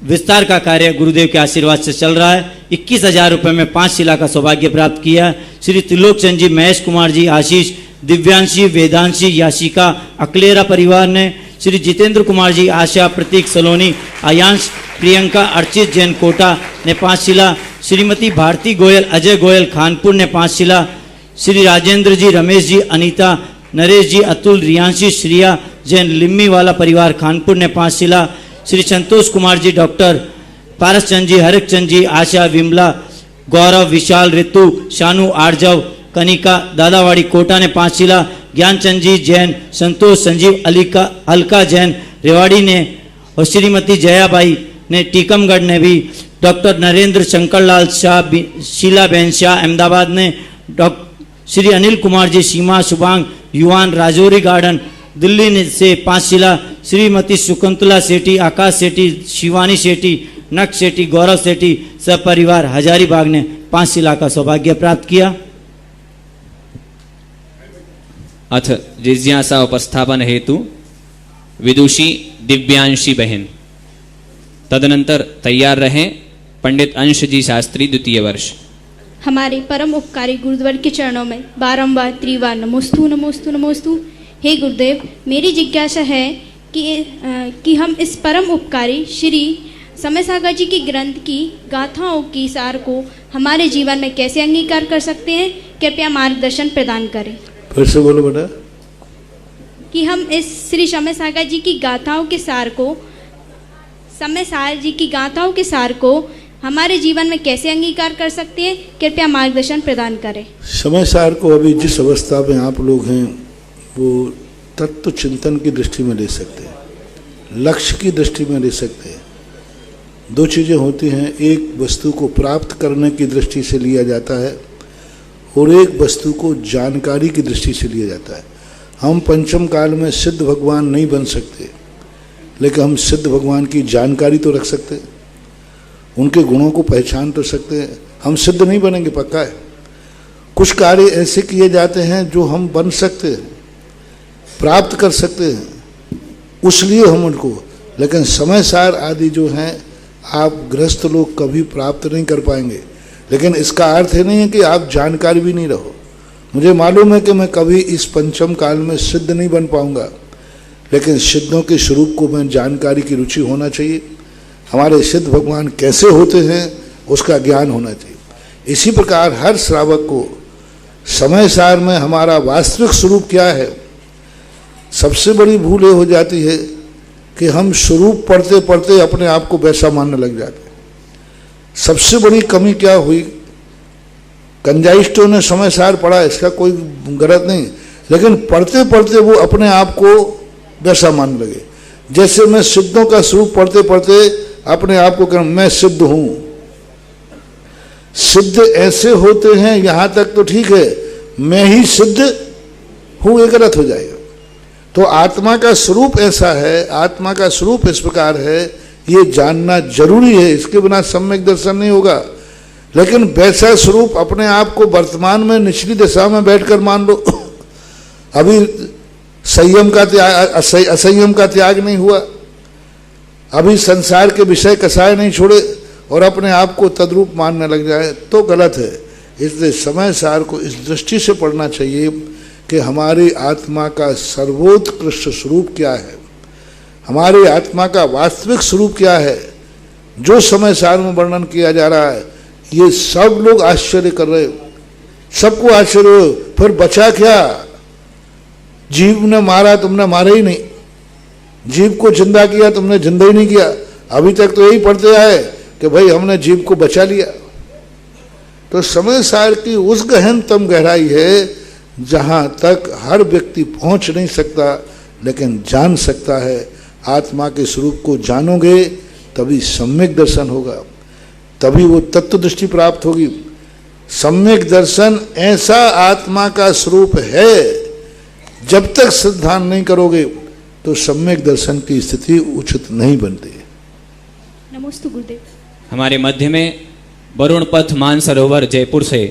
विस्तार का कार्य गुरुदेव के आशीर्वाद से चल रहा है। 21,000 रुपये में 5 शिला का सौभाग्य प्राप्त किया। श्री त्रिलोक चंद जी, महेश कुमार जी, आशीष, दिव्यांशी, वेदांशी, याशिका, अकलेरा परिवार ने। श्री जितेंद्र कुमार जी, आशा, प्रतीक सलोनी, आयांश, प्रियंका, अर्चित जैन कोटा ने 5 शिला। श्रीमती भारती गोयल, अजय गोयल खानपुर ने 5 शिला। श्री राजेंद्र जी, रमेश जी, अनीता, नरेश जी, अतुल, रियांशी, श्रिया जैन लिम्मी वाला परिवार खानपुर ने 5 शिला। श्री संतोष कुमार जी, डॉक्टर पारस चंद जी, हरक चंद जी, आशा, विमला, गौरव, विशाल, ऋतु, शानू, आर्जव, कनिका, दादावाड़ी कोटा ने 5 शिला। ज्ञानचंद जी जैन, संतोष, संजीव, अलका जैन रेवाड़ी ने और श्रीमती जयाबाई ने टीकमगढ़ ने भी। डॉक्टर नरेंद्र शंकरलाल शाह, शीलाबेन शाह अहमदाबाद ने। श्री अनिल कुमार जी, सीमा, शुभांग, युवान, राजौरी गार्डन दिल्ली से 5 शिला। श्रीमती शकुंतला सेठी, आकाश सेठी, शिवानी सेठी, नक सेठी, गौरव सेठी सब परिवार हजारीबाग ने 5 शिला का सौभाग्य प्राप्त किया। अथ जिज्ञासा उपस्थापन हेतु विदुषी दिव्यांशी बहन। तदनंतर तैयार रहें पंडित अंश जी शास्त्री, द्वितीय वर्ष। हमारे परम उपकारी गुरुद्वार के चरणों में बारंबार त्रिवार नमोस्तु नमोस्तु नमोस्तु। हे गुरुदेव, मेरी जिज्ञासा है कि हम इस परम उपकारी श्री समय सागर जी की ग्रंथ की गाथाओं की सार को हमारे जीवन में कैसे अंगीकार कर सकते हैं। कृपया मार्गदर्शन प्रदान करें। फिर से बोलो बेटा। कि हम इस श्री समय सागर जी की गाथाओं के सार को, समय सागर जी की गाथाओं के सार को हमारे जीवन में कैसे अंगीकार कर सकते हैं। कृपया मार्गदर्शन प्रदान करें। समय सार को अभी जिस अवस्था में आप लोग हैं वो तत्व चिंतन की दृष्टि में ले सकते हैं, लक्ष्य की दृष्टि में ले सकते हैं। 2 चीज़ें होती हैं, एक वस्तु को प्राप्त करने की दृष्टि से लिया जाता है और एक वस्तु को जानकारी की दृष्टि से लिया जाता है। हम पंचम काल में सिद्ध भगवान नहीं बन सकते, लेकिन हम सिद्ध भगवान की जानकारी तो रख सकते हैं, उनके गुणों को पहचान तो सकते हैं। हम सिद्ध नहीं बनेंगे, पक्का है। कुछ कार्य ऐसे किए जाते हैं जो हम बन सकते हैं, प्राप्त कर सकते हैं, उसलिए हम उनको, लेकिन समय सार आदि जो हैं आप गृहस्थ लोग कभी प्राप्त नहीं कर पाएंगे। लेकिन इसका अर्थ है नहीं है कि आप जानकार भी नहीं रहो। मुझे मालूम है कि मैं कभी इस पंचम काल में सिद्ध नहीं बन पाऊंगा, लेकिन सिद्धों के स्वरूप को मैं जानकारी की रुचि होना चाहिए। हमारे सिद्ध भगवान कैसे होते हैं उसका ज्ञान होना चाहिए। इसी प्रकार हर श्रावक को समय सार में हमारा वास्तविक स्वरूप क्या है। सबसे बड़ी भूल ये हो जाती है कि हम स्वरूप पढ़ते पढ़ते अपने आप को वैसा मानने लग जाते हैं। सबसे बड़ी कमी क्या हुई, कंजाइस्टों ने समय सार पढ़ा, इसका कोई गलत नहीं, लेकिन पढ़ते पढ़ते वो अपने आप को वैसा मानने लगे। जैसे मैं सिद्धों का स्वरूप पढ़ते पढ़ते अपने आप को कहूँ मैं सिद्ध हूँ। सिद्ध ऐसे होते हैं, यहाँ तक तो ठीक है, मैं ही सिद्ध हूँ ये गलत हो जाएगा। तो आत्मा का स्वरूप ऐसा है, आत्मा का स्वरूप इस प्रकार है, ये जानना जरूरी है, इसके बिना सम्यक दर्शन नहीं होगा। लेकिन वैसा स्वरूप अपने आप को वर्तमान में निचली दिशा में बैठकर मान लो। अभी संयम का त्याग, असंयम का त्याग नहीं हुआ, अभी संसार के विषय कसाय नहीं छोड़े और अपने आप को तद्रूप मानने लग जाए तो गलत है। इसलिए समय सार को इस दृष्टि से पढ़ना चाहिए कि हमारी आत्मा का सर्वोत्कृष्ट स्वरूप क्या है, हमारी आत्मा का वास्तविक स्वरूप क्या है। जो समय सार में वर्णन किया जा रहा है ये सब लोग आश्चर्य कर रहे हो, सबको आश्चर्य हो। फिर बचा क्या? जीव ने मारा, तुमने मारा ही नहीं। जीव को जिंदा किया, तुमने जिंदा ही नहीं किया। अभी तक तो यही पढ़ते आए कि भाई हमने जीव को बचा लिया। तो समय सार की उस गहनतम गहराई है जहाँ तक हर व्यक्ति पहुँच नहीं सकता, लेकिन जान सकता है। आत्मा के स्वरूप को जानोगे तभी सम्यक दर्शन होगा, तभी वो तत्व दृष्टि प्राप्त होगी। सम्यक दर्शन ऐसा आत्मा का स्वरूप है, जब तक सिद्धांत नहीं करोगे तो सम्यक दर्शन की स्थिति उचित नहीं बनती है। नमस्ते गुरुदेव। हमारे मध्य में वरुण पथ मानसरोवर जयपुर से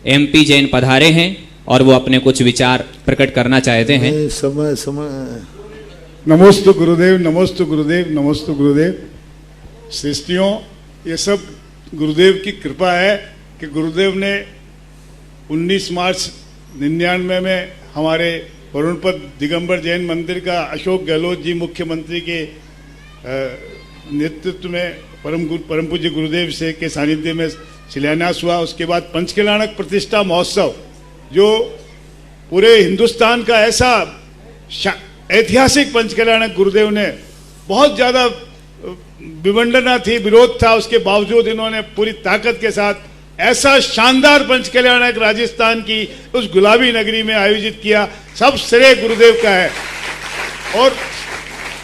MP जैन पधारे हैं और वो अपने कुछ विचार प्रकट करना चाहते हैं। समय समय नमोस्तु गुरुदेव, नमोस्तु गुरुदेव, नमोस्तु गुरुदेव। श्रेष्ठियों, ये सब गुरुदेव की कृपा है कि गुरुदेव ने 19 मार्च 99 में हमारे वरुणपद दिगंबर जैन मंदिर का अशोक गहलोत जी मुख्यमंत्री के नेतृत्व में परम पूज्य गुरुदेव से के सानिध्य में शिलान्यास हुआ। उसके बाद पंचकल्याणक प्रतिष्ठा महोत्सव, जो पूरे हिंदुस्तान का ऐसा ऐतिहासिक पंचकल्याणक, गुरुदेव ने बहुत ज़्यादा विवंडना थी, विरोध था, उसके बावजूद इन्होंने पूरी ताकत के साथ ऐसा शानदार पंचकल्याणक राजस्थान की उस गुलाबी नगरी में आयोजित किया। सब श्रेय गुरुदेव का है। और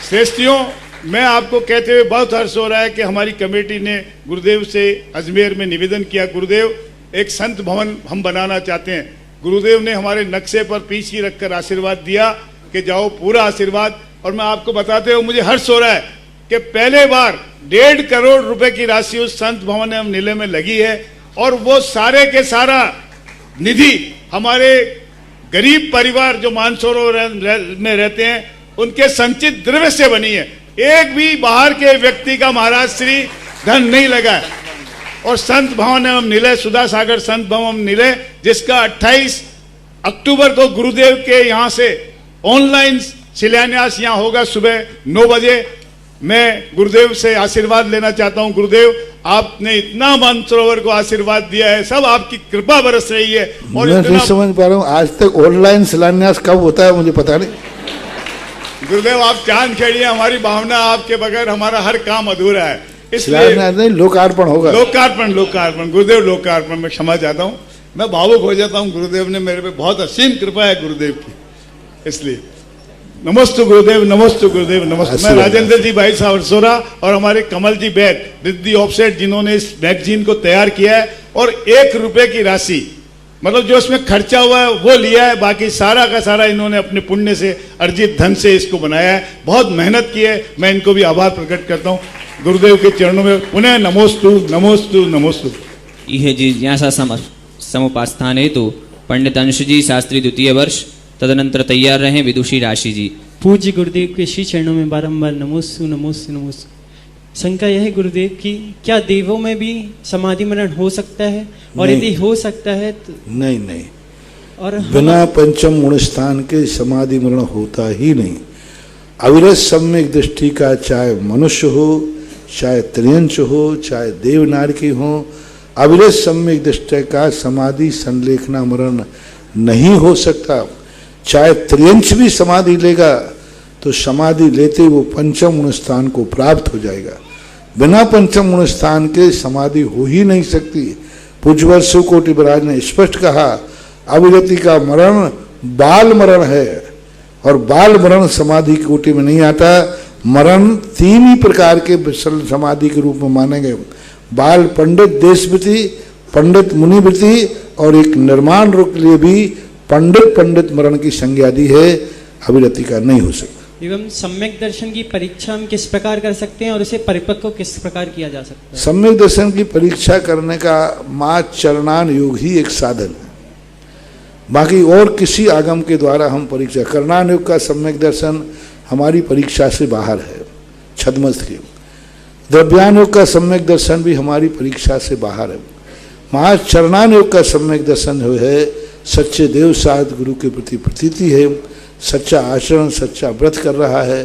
श्रेष्ठियों, मैं आपको कहते हुए बहुत हर्ष हो रहा है कि हमारी कमेटी ने गुरुदेव से अजमेर में निवेदन किया, गुरुदेव एक संत भवन हम बनाना चाहते हैं। गुरुदेव ने हमारे नक्शे पर पीछे रखकर आशीर्वाद दिया कि जाओ, पूरा आशीर्वाद। और मैं आपको बताते हुए मुझे हर्ष हो रहा है कि पहले बार 1.5 करोड़ रुपए की राशि उस संत भवन एवं नीले में लगी है, और वो सारे के सारा निधि हमारे गरीब परिवार जो मानसरोवर में रहते हैं उनके संचित द्रव्य से बनी है। एक भी बाहर के व्यक्ति का महाराज श्री धन नहीं लगा है। और संत भवन एवं निलय, सुधा सागर संत भवन निलय, जिसका 28 अक्टूबर को गुरुदेव के यहाँ से ऑनलाइन शिलान्यास यहाँ होगा सुबह 9 बजे। मैं गुरुदेव से आशीर्वाद लेना चाहता हूँ। गुरुदेव, आपने इतना मानसरोवर को आशीर्वाद दिया है, सब आपकी कृपा बरस रही है। और मैं नहीं समझ पा रहा हूँ, आज तक ऑनलाइन शिलान्यास कब होता है मुझे पता नहीं। गुरुदेव, आप चांद खेड़िए, हमारी भावना आपके बगैर हमारा हर काम अधूरा है। इसलिए नहीं, लोकार्पण होगा। लोकार्पण गुरुदेव, लोकार्पण। मैं क्षमा चाहता हूँ, मैं भावुक हो जाता हूँ। गुरुदेव ने मेरे पे बहुत असीम कृपा है गुरुदेव की, इसलिए नमस्ते गुरुदेव, नमस्ते गुरुदेव, नमस्ते। मैं राजेंद्र जी भाई सावरसोरा और हमारे कमल जी बैग रिद्धि ऑफसेट, जिन्होंने इस मैगजीन को तैयार किया है, और 1 रुपए की राशि, मतलब जो इसमें खर्चा हुआ है वो लिया है, बाकी सारा का सारा इन्होंने अपने पुण्य से अर्जित धन से इसको बनाया है। बहुत मेहनत की है, मैं इनको भी आभार प्रकट करता हूँ। गुरुदेव के चरणों में पुनः नमोस्तु, नमोस्तु, नमोस्तु। यह जिज्ञासा समुपास्थान हेतु पंडित अंश जी शास्त्री द्वितीय वर्ष, तदनंतर तैयार रहे विदुषी राशि जी। पूज्य गुरुदेव के श्री चरणों में बारंबार नमोस्तु, नमोस्तु, नमोस्तु। शंका यह है गुरुदेव की, क्या देवों में भी समाधि मरण हो सकता है, और यदि हो सकता है तो? नहीं, और बिना पंचम गुण स्थान के समाधि मरण होता ही नहीं। अविरत सम्यक दृष्टि का, चाहे मनुष्य हो, चाहे त्रियंश हो, चाहे देवनारकी हो, अविरत सम्यक दृष्टि का समाधि संलेखना मरण नहीं हो सकता। चाहे त्रियंश भी समाधि लेगा तो समाधि लेते वो पंचम गुण स्थान को प्राप्त हो जाएगा। बिना पंचम गुण स्थान के समाधि हो ही नहीं सकती। पूज्यवर शिवकोटि महाराज ने स्पष्ट कहा, अविरति का मरण बाल मरण है, और बाल मरण समाधि की कोटि में नहीं आता। मरण 3 ही प्रकार के समाधि के रूप में माने गए, बाल पंडित देशवृत्ति, पंडित मुनिवृत्ति, और एक निर्माण रूप के लिए भी पंडित मरण की संज्ञा दी है। अविरति का नहीं हो सकता। एवं सम्यक दर्शन की परीक्षा हम किस प्रकार कर सकते हैं, और उसे परिपक्व किस प्रकार किया जा सकता है? सम्यक दर्शन की परीक्षा करने का माँ चरणान योग ही एक साधन है, बाकी और किसी आगम के द्वारा हम परीक्षा। करणान योग का सम्यक दर्शन हमारी परीक्षा से बाहर है, छद्मस्थ के। द्रव्यान योग का सम्यक दर्शन भी हमारी परीक्षा से बाहर है। महा चरणान योग का सम्यक दर्शन जो है, सच्चे देव साध गुरु के प्रति प्रतीति है, सच्चा आचरण, सच्चा व्रत कर रहा है,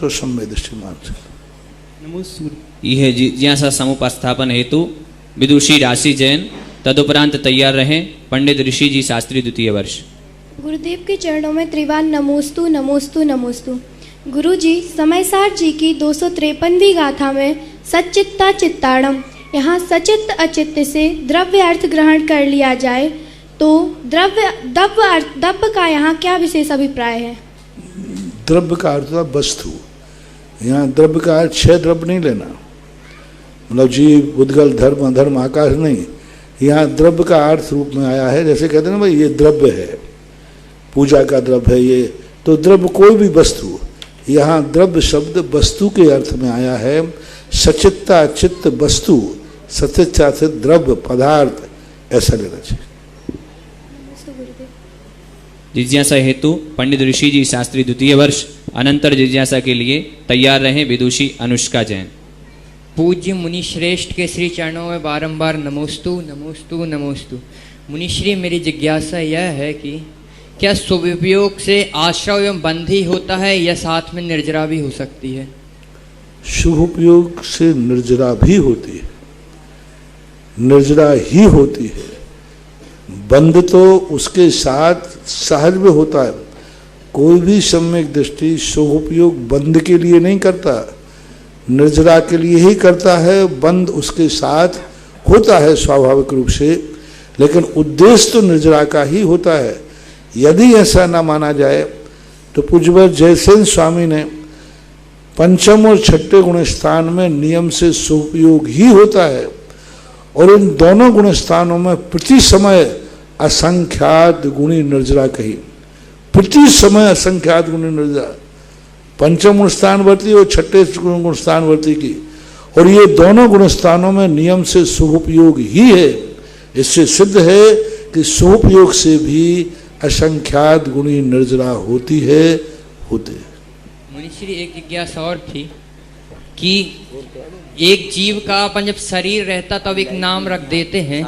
तो सम्यक दृष्टि मान सकते। यह जिज्ञासा समुपस्थापन हेतु विदुषी राशि जैन, तदुपरांत तैयार रहे पंडित ऋषि जी शास्त्री द्वितीय वर्ष। गुरुदेव के चरणों में त्रिवान नमोस्तु, नमोस्तु, नमोस्तु। गुरु जी, समयसार जी की 253वीं गाथा में सच्चित्ता चित्ताड़म, यहाँ सचित्त अचित्त से द्रव्य अर्थ ग्रहण कर लिया जाए तो द्रव्य का यहाँ क्या विशेष अभिप्राय है? द्रव्य का अर्थ वस्तु। यहाँ द्रव्य का अर्थ 6 द्रव्य नहीं लेना, मतलब जीव, उद्गल, धर्म, अधर्म, आकाश नहीं। यहाँ द्रव्य का अर्थ रूप में आया है, जैसे कहते हैं ना भाई ये द्रव्य है, पूजा का द्रव्य है ये, तो द्रव्य कोई भी वस्तु। यहाँ द्रव्य शब्द वस्तु के अर्थ में आया है। सचित्ता चित्त वस्तु, सचित्ता से द्रव्य पदार्थ, ऐसा लेना चाहिए। जिज्ञासा हेतु पंडित ऋषि जी शास्त्री द्वितीय वर्ष अनंतर जिज्ञासा के लिए तैयार रहें विदुषी अनुष्का जैन। पूज्य मुनि श्रेष्ठ के श्री चरणों में बारंबार नमोस्तु नमोस्तु नमोस्तु। मुनिश्री, मेरी जिज्ञासा यह है कि क्या शुभोपयोग से आश्रव एवं बंध ही होता है या साथ में निर्जरा भी हो सकती है? शुभ उपयोग से निर्जरा भी होती है, निर्जरा ही होती है। बंध तो उसके साथ सहज में होता है। कोई भी सम्यक दृष्टि शुभ उपयोग बंध के लिए नहीं करता, निर्जरा के लिए ही करता है। बंध उसके साथ होता है स्वाभाविक रूप से, लेकिन उद्देश्य तो निर्जरा का ही होता है। यदि ऐसा न माना जाए तो पूज्यवर जयसेन स्वामी ने पंचम और छठे गुण स्थान में नियम से सुपयोग ही होता है, और इन दोनों गुण स्थानों में प्रति समय असंख्यात गुणी निर्जरा कही। प्रति समय असंख्यात गुणी निर्जरा पंचम गुण स्थानवर्ती और छठे गुण स्थानवर्ती की, और ये दोनों गुण स्थानों में नियम से शुभोपयोग ही है। इससे सिद्ध है कि शुभोपयोग से भी असंख्यात गुणी निर्जरा होती है, होते हैं। मुनिश्री, एक जिज्ञासा और थी कि एक जीव का अपन जब शरीर रहता तब एक नाम रख देते हैं,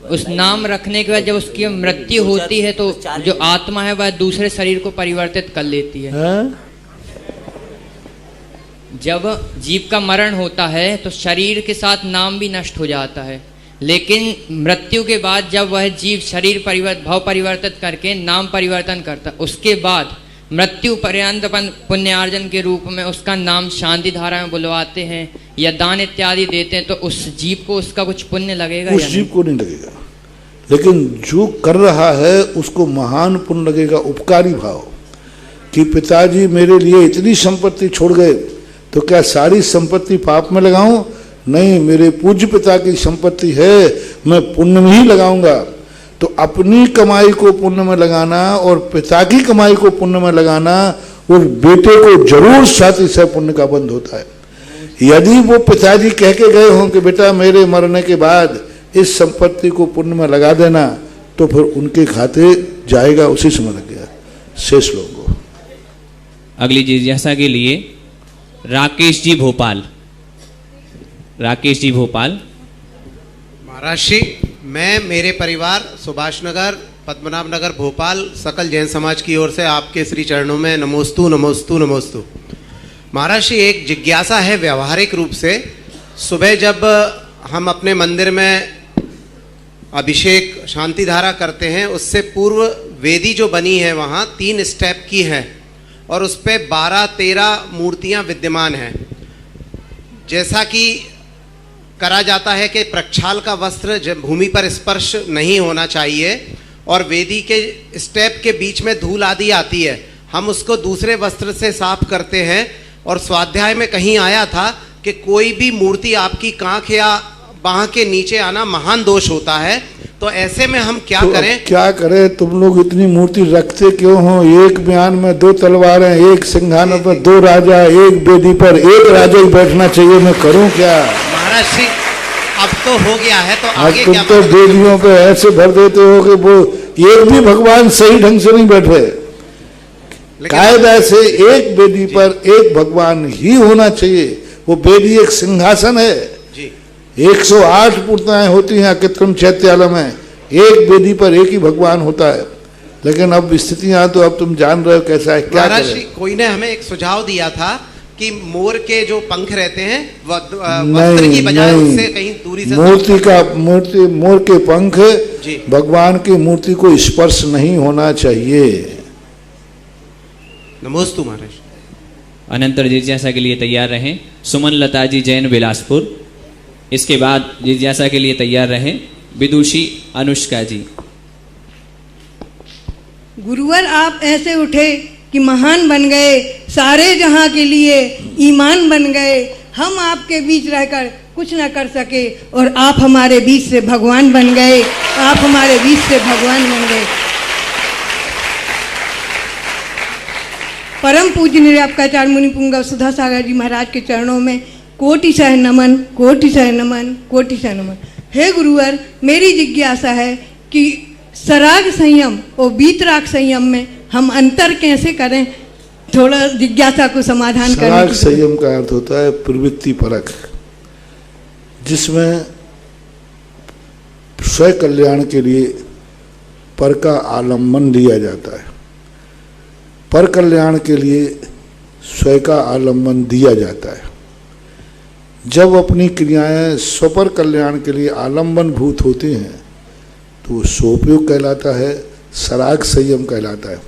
उस नाम रखने के बाद जब उसकी मृत्यु होती है तो जो आत्मा है वह दूसरे शरीर को परिवर्तित कर लेती है। जब जीव का मरण होता है तो शरीर के साथ नाम भी नष्ट हो जाता है, लेकिन मृत्यु के बाद जब वह जीव शरीर भाव परिवर्तित करके नाम परिवर्तन करता, उसके बाद मृत्यु पर्यंत अपन पुण्यार्जन के रूप में उसका नाम शांति धारा में बुलवाते हैं या दान इत्यादि देते हैं, तो उस जीव को उसका कुछ पुण्य लगेगा? उस जीव को नहीं लगेगा, लेकिन जो कर रहा है उसको महान पुण्य लगेगा। उपकारी भाव कि पिताजी मेरे लिए इतनी संपत्ति छोड़ गए, तो क्या सारी संपत्ति पाप में लगाऊं? नहीं, मेरे पूज्य पिता की संपत्ति है, मैं पुण्य में ही लगाऊंगा। तो अपनी कमाई को पुण्य में लगाना और पिता की कमाई को पुण्य में लगाना, और बेटे को जरूर साथ ही साथ पुण्य का बंध होता है। यदि वो पिताजी कह के गए हों कि बेटा मेरे मरने के बाद इस संपत्ति को पुण्य में लगा देना, तो फिर उनके खाते जाएगा, उसी समय लग गया शेष लोगों को। अगली जिज्ञासा के लिए राकेश जी भोपाल। राकेश जी भोपाल। महाराज श्री, मैं मेरे परिवार सुभाष नगर, पद्मनाभ नगर, भोपाल सकल जैन समाज की ओर से आपके श्री चरणों में नमोस्तु नमोस्तु नमोस्तु। महाराज श्री, एक जिज्ञासा है व्यावहारिक रूप से। सुबह जब हम अपने मंदिर में अभिषेक शांति धारा करते हैं, उससे पूर्व वेदी जो बनी है वहाँ 3 स्टेप की है और उस पर 12-13 मूर्तियाँ विद्यमान हैं। जैसा कि करा जाता है कि प्रक्षाल का वस्त्र जब भूमि पर स्पर्श नहीं होना चाहिए, और वेदी के स्टेप के बीच में धूल आदि आती है, हम उसको दूसरे वस्त्र से साफ करते हैं। और स्वाध्याय में कहीं आया था कि कोई भी मूर्ति आपकी कांख या बाह के नीचे आना महान दोष होता है, तो ऐसे में हम क्या करें? क्या करें? तुम लोग इतनी मूर्ति रखते क्यों हो? एक बयान में 2 तलवारें, एक सिंहासन पर 2 राजा, एक वेदी पर 1 राजा ही बैठना चाहिए, मैं करूं क्या? महाराज श्री, अब तो हो गया है, तो आगे तुम क्या? तो वेदियों पे ऐसे भर देते हो कि वो एक भी भगवान सही ढंग से नहीं बैठे। कायदा से एक वेदी पर एक भगवान ही होना चाहिए। वो वेदी एक सिंहासन है। 108 पूर्ताएं होती हैं कृत्रिम चैत्यालय में, एक वेदी पर एक ही भगवान होता है। लेकिन अब स्थितियां तो अब तुम जान रहे हो कैसा है, क्या करें? कोई ने हमें एक सुझाव दिया था कि मोर के जो पंख रहते हैं वस्त्र की बजाय उससे कहीं दूरी से मोर के पंख भगवान की मूर्ति को स्पर्श नहीं होना चाहिए। नमोस्तु महाराज। अनंतर जिज्ञासा के लिए तैयार रहें सुमन लता जी जैन बिलासपुर। इसके बाद जिज्ञासा के लिए तैयार रहें विदुषी अनुष्का जी। गुरुवर, आप ऐसे उठे कि महान बन गए, सारे जहां के लिए ईमान बन गए। हम आपके बीच रहकर कुछ ना कर सके और आप हमारे बीच से भगवान बन गए। आप हमारे बीच से भगवान बन गए। परम पूज्य निरपकाचार्य मुनि पुंगव सुधा सागर जी महाराज के चरणों में कोटि सह नमन, कोटि सह नमन, कोटि सह नमन। हे गुरुवर, मेरी जिज्ञासा है कि सराग संयम और बीतराग संयम में हम अंतर कैसे करें, थोड़ा जिज्ञासा को समाधान करने सराग की संयम का अर्थ होता है प्रवृत्ति परख, जिसमें स्वयं कल्याण के लिए पर का आलम्बन लिया जाता है, पर कल्याण के लिए स्वयं का आलम्बन दिया जाता है। जब अपनी क्रियाएं स्वपर कल्याण के लिए आलम्बन भूत होती हैं तो वो सोपयोग कहलाता है, सराग संयम कहलाता है।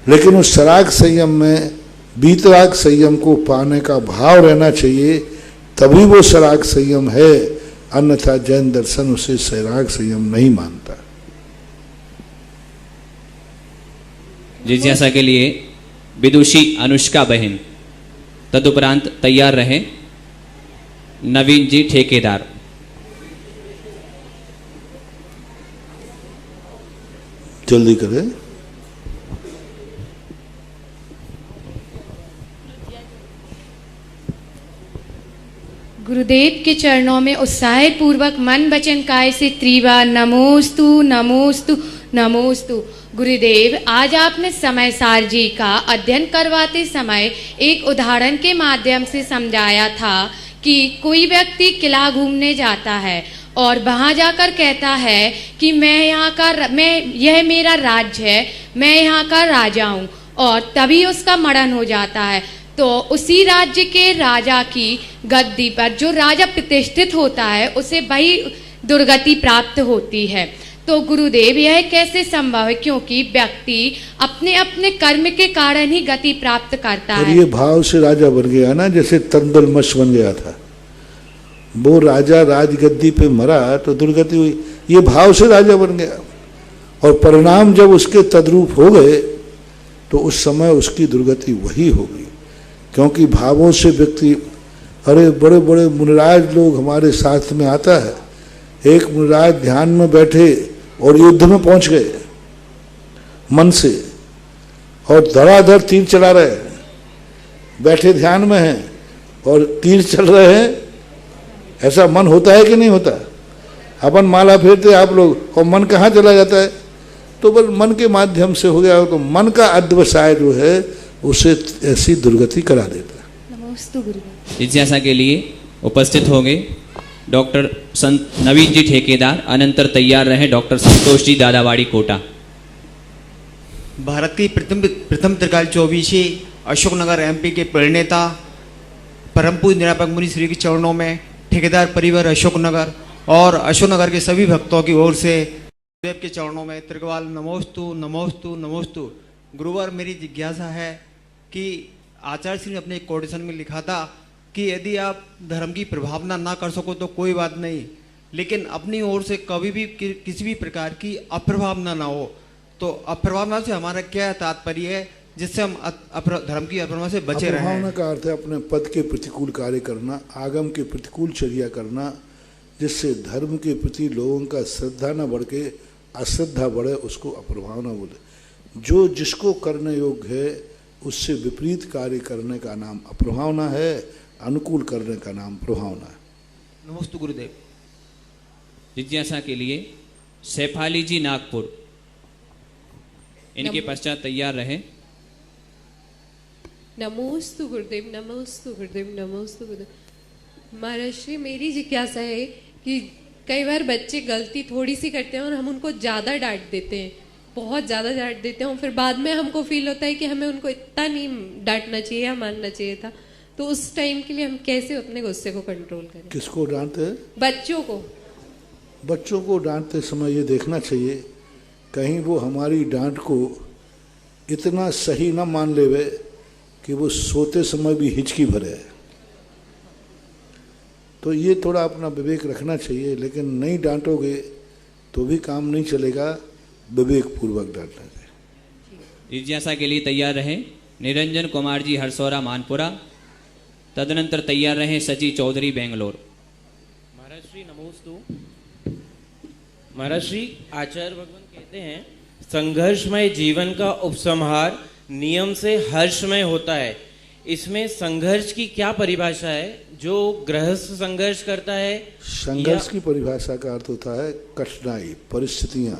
लेकिन उस सराग संयम में बीतराग संयम को पाने का भाव रहना चाहिए, तभी वो सराग संयम है, अन्यथा जैन दर्शन उसे सराग संयम नहीं मानता। जिज्ञासा के लिए विदुषी अनुष्का बहन, तदुपरांत तैयार रहे नवीन जी ठेकेदार। जल्दी करें। गुरुदेव के चरणों में उत्साह पूर्वक मन वचन काय से त्रिवार नमोस्तु नमोस्तु नमोस्तु। गुरुदेव, आज आपने समय सार जी का अध्ययन करवाते समय एक उदाहरण के माध्यम से समझाया था कि कोई व्यक्ति किला घूमने जाता है और वहाँ जाकर कहता है कि यह मेरा राज्य है, मैं यहाँ का राजा हूँ, और तभी उसका मरण हो जाता है। तो उसी राज्य के राजा की गद्दी पर जो राजा प्रतिष्ठित होता है उसे वही दुर्गति प्राप्त होती है। तो गुरुदेव, यह कैसे संभव है? क्योंकि व्यक्ति अपने अपने कर्म के कारण ही गति प्राप्त करता है। ये भाव से राजा बन गया ना, जैसे तंदुलमश बन गया था, वो राजा राजगद्दी पे मरा तो दुर्गति हुई, ये भाव से राजा बन गया। और परिणाम जब उसके तद्रूप हो गए तो उस समय उसकी दुर्गति वही होगी, क्योंकि भावों से व्यक्ति, अरे बड़े बड़े मुनिराज लोग हमारे शास्त्र में आता है, एक मुनिराज ध्यान में बैठे और युद्ध में पहुंच गए मन से, और धड़ाधड़ तीर चला रहे हैं, बैठे ध्यान में हैं और तीर चल रहे हैं। ऐसा मन होता है कि नहीं होता? अपन माला फेरते आप लोग, और मन कहाँ चला जाता है? तो बस मन के माध्यम से हो गया, तो मन का अध्यवसाय जो है उसे ऐसी दुर्गति करा देता है। नमोस्तु गुरुदेव। जिज्ञासा के लिए उपस्थित होंगे डॉक्टर नवीन जी ठेकेदार, अनंतर तैयार रहे डॉक्टर संतोष जी दादावाड़ी कोटा। भारत की प्रथम त्रिकाल 24 अशोकनगर एमपी के प्रणेता परम पूज्य निरापक मुनि श्री के चरणों में ठेकेदार परिवार अशोकनगर और अशोकनगर के सभी भक्तों की ओर से गुरुदेव के चरणों में त्रिकाल नमोस्तु नमोस्तु नमोस्तु। गुरुवार, मेरी जिज्ञासा है कि आचार्य श्री ने अपने एक कोटेशन में लिखा था कि यदि आप धर्म की प्रभावना ना कर सको तो कोई बात नहीं, लेकिन अपनी ओर से कभी भी किसी भी प्रकार की अप्रभावना ना हो। तो अप्रभावना से हमारा क्या तात्पर्य है, जिससे हम धर्म की अप्रभावना से बचे रहें? अप्रभावना का अर्थ है अपने पद के प्रतिकूल कार्य करना, आगम के प्रतिकूल चर्या करना, जिससे धर्म के प्रति लोगों का श्रद्धा न बढ़ के अश्रद्धा बढ़े, उसको अप्रभावना बोले। जो जिसको करने योग्य है उससे विपरीत कार्य करने का नाम अप्रभावना है, अनुकूल करने का नाम प्रभावना है। नमस्ते गुरुदेव। जिज्ञासा के लिए सैफाली जी नागपुर, इनके पश्चात तैयार रहे। नमोस्तु गुरुदेव, नमोस्तु गुरुदेव, नमोस्तु गुरुदेव। महाराज श्री, मेरी जिज्ञासा है कि कई बार बच्चे गलती थोड़ी सी करते हैं और हम उनको ज़्यादा डांट देते हैं, बहुत ज़्यादा डांट देते हैं, और फिर बाद में हमको फील होता है कि हमें उनको इतना नहीं डांटना चाहिए या मानना चाहिए था। तो उस टाइम के लिए हम कैसे अपने गुस्से को कंट्रोल करें? किसको डांटते हैं? बच्चों को। बच्चों को डांटते समय ये देखना चाहिए कहीं वो हमारी डांट को इतना सही न मान लेवे कि वो सोते समय भी हिचकी भरे। तो ये थोड़ा अपना विवेक रखना चाहिए, लेकिन नहीं डांटोगे तो भी काम नहीं चलेगा, विवेक पूर्वक डांटना चाहिए। जिज्ञासा के लिए तैयार रहे निरंजन कुमार जी हरसौरा मानपुरा, तदनंतर तैयार रहे सची चौधरी बेंगलोर। महाराज श्री नमोस्तु। महाराज श्री, आचार्य भगवान कहते हैं संघर्षमय जीवन का उपसंहार नियम से हर्षमय होता है। इसमें संघर्ष की क्या परिभाषा है? जो गृहस्थ संघर्ष करता है, संघर्ष की परिभाषा का अर्थ होता है कठिनाई, परिस्थितियां।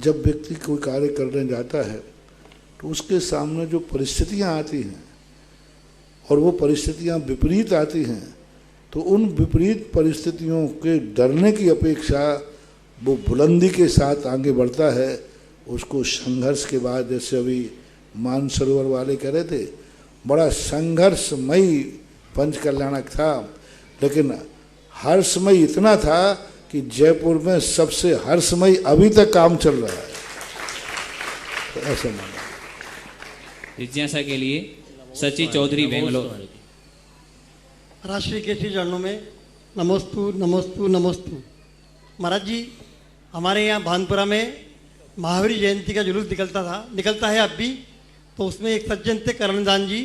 जब व्यक्ति कोई कार्य करने जाता है तो उसके सामने जो परिस्थितियां आती हैं और वो परिस्थितियां विपरीत आती हैं, तो उन विपरीत परिस्थितियों के डरने की अपेक्षा वो बुलंदी के साथ आगे बढ़ता है। उसको संघर्ष के बाद, जैसे अभी मानसरोवर वाले कह रहे थे, बड़ा संघर्षमयी पंच कल्याणक था, लेकिन हर्षमयी इतना था कि जयपुर में सबसे हर्षमयी अभी तक काम चल रहा है, तो ऐसा माना। जिज्ञासा के लिए सची चौधरी बेंगलोर। राष्ट्रीय के श्री चरणों में नमोस्तु नमोस्तु नमोस्तु। महाराज जी, हमारे यहाँ भानपुरा में महावीर जयंती का जुलूस निकलता है अब भी। तो उसमें एक सज्जन थे करणदान जी,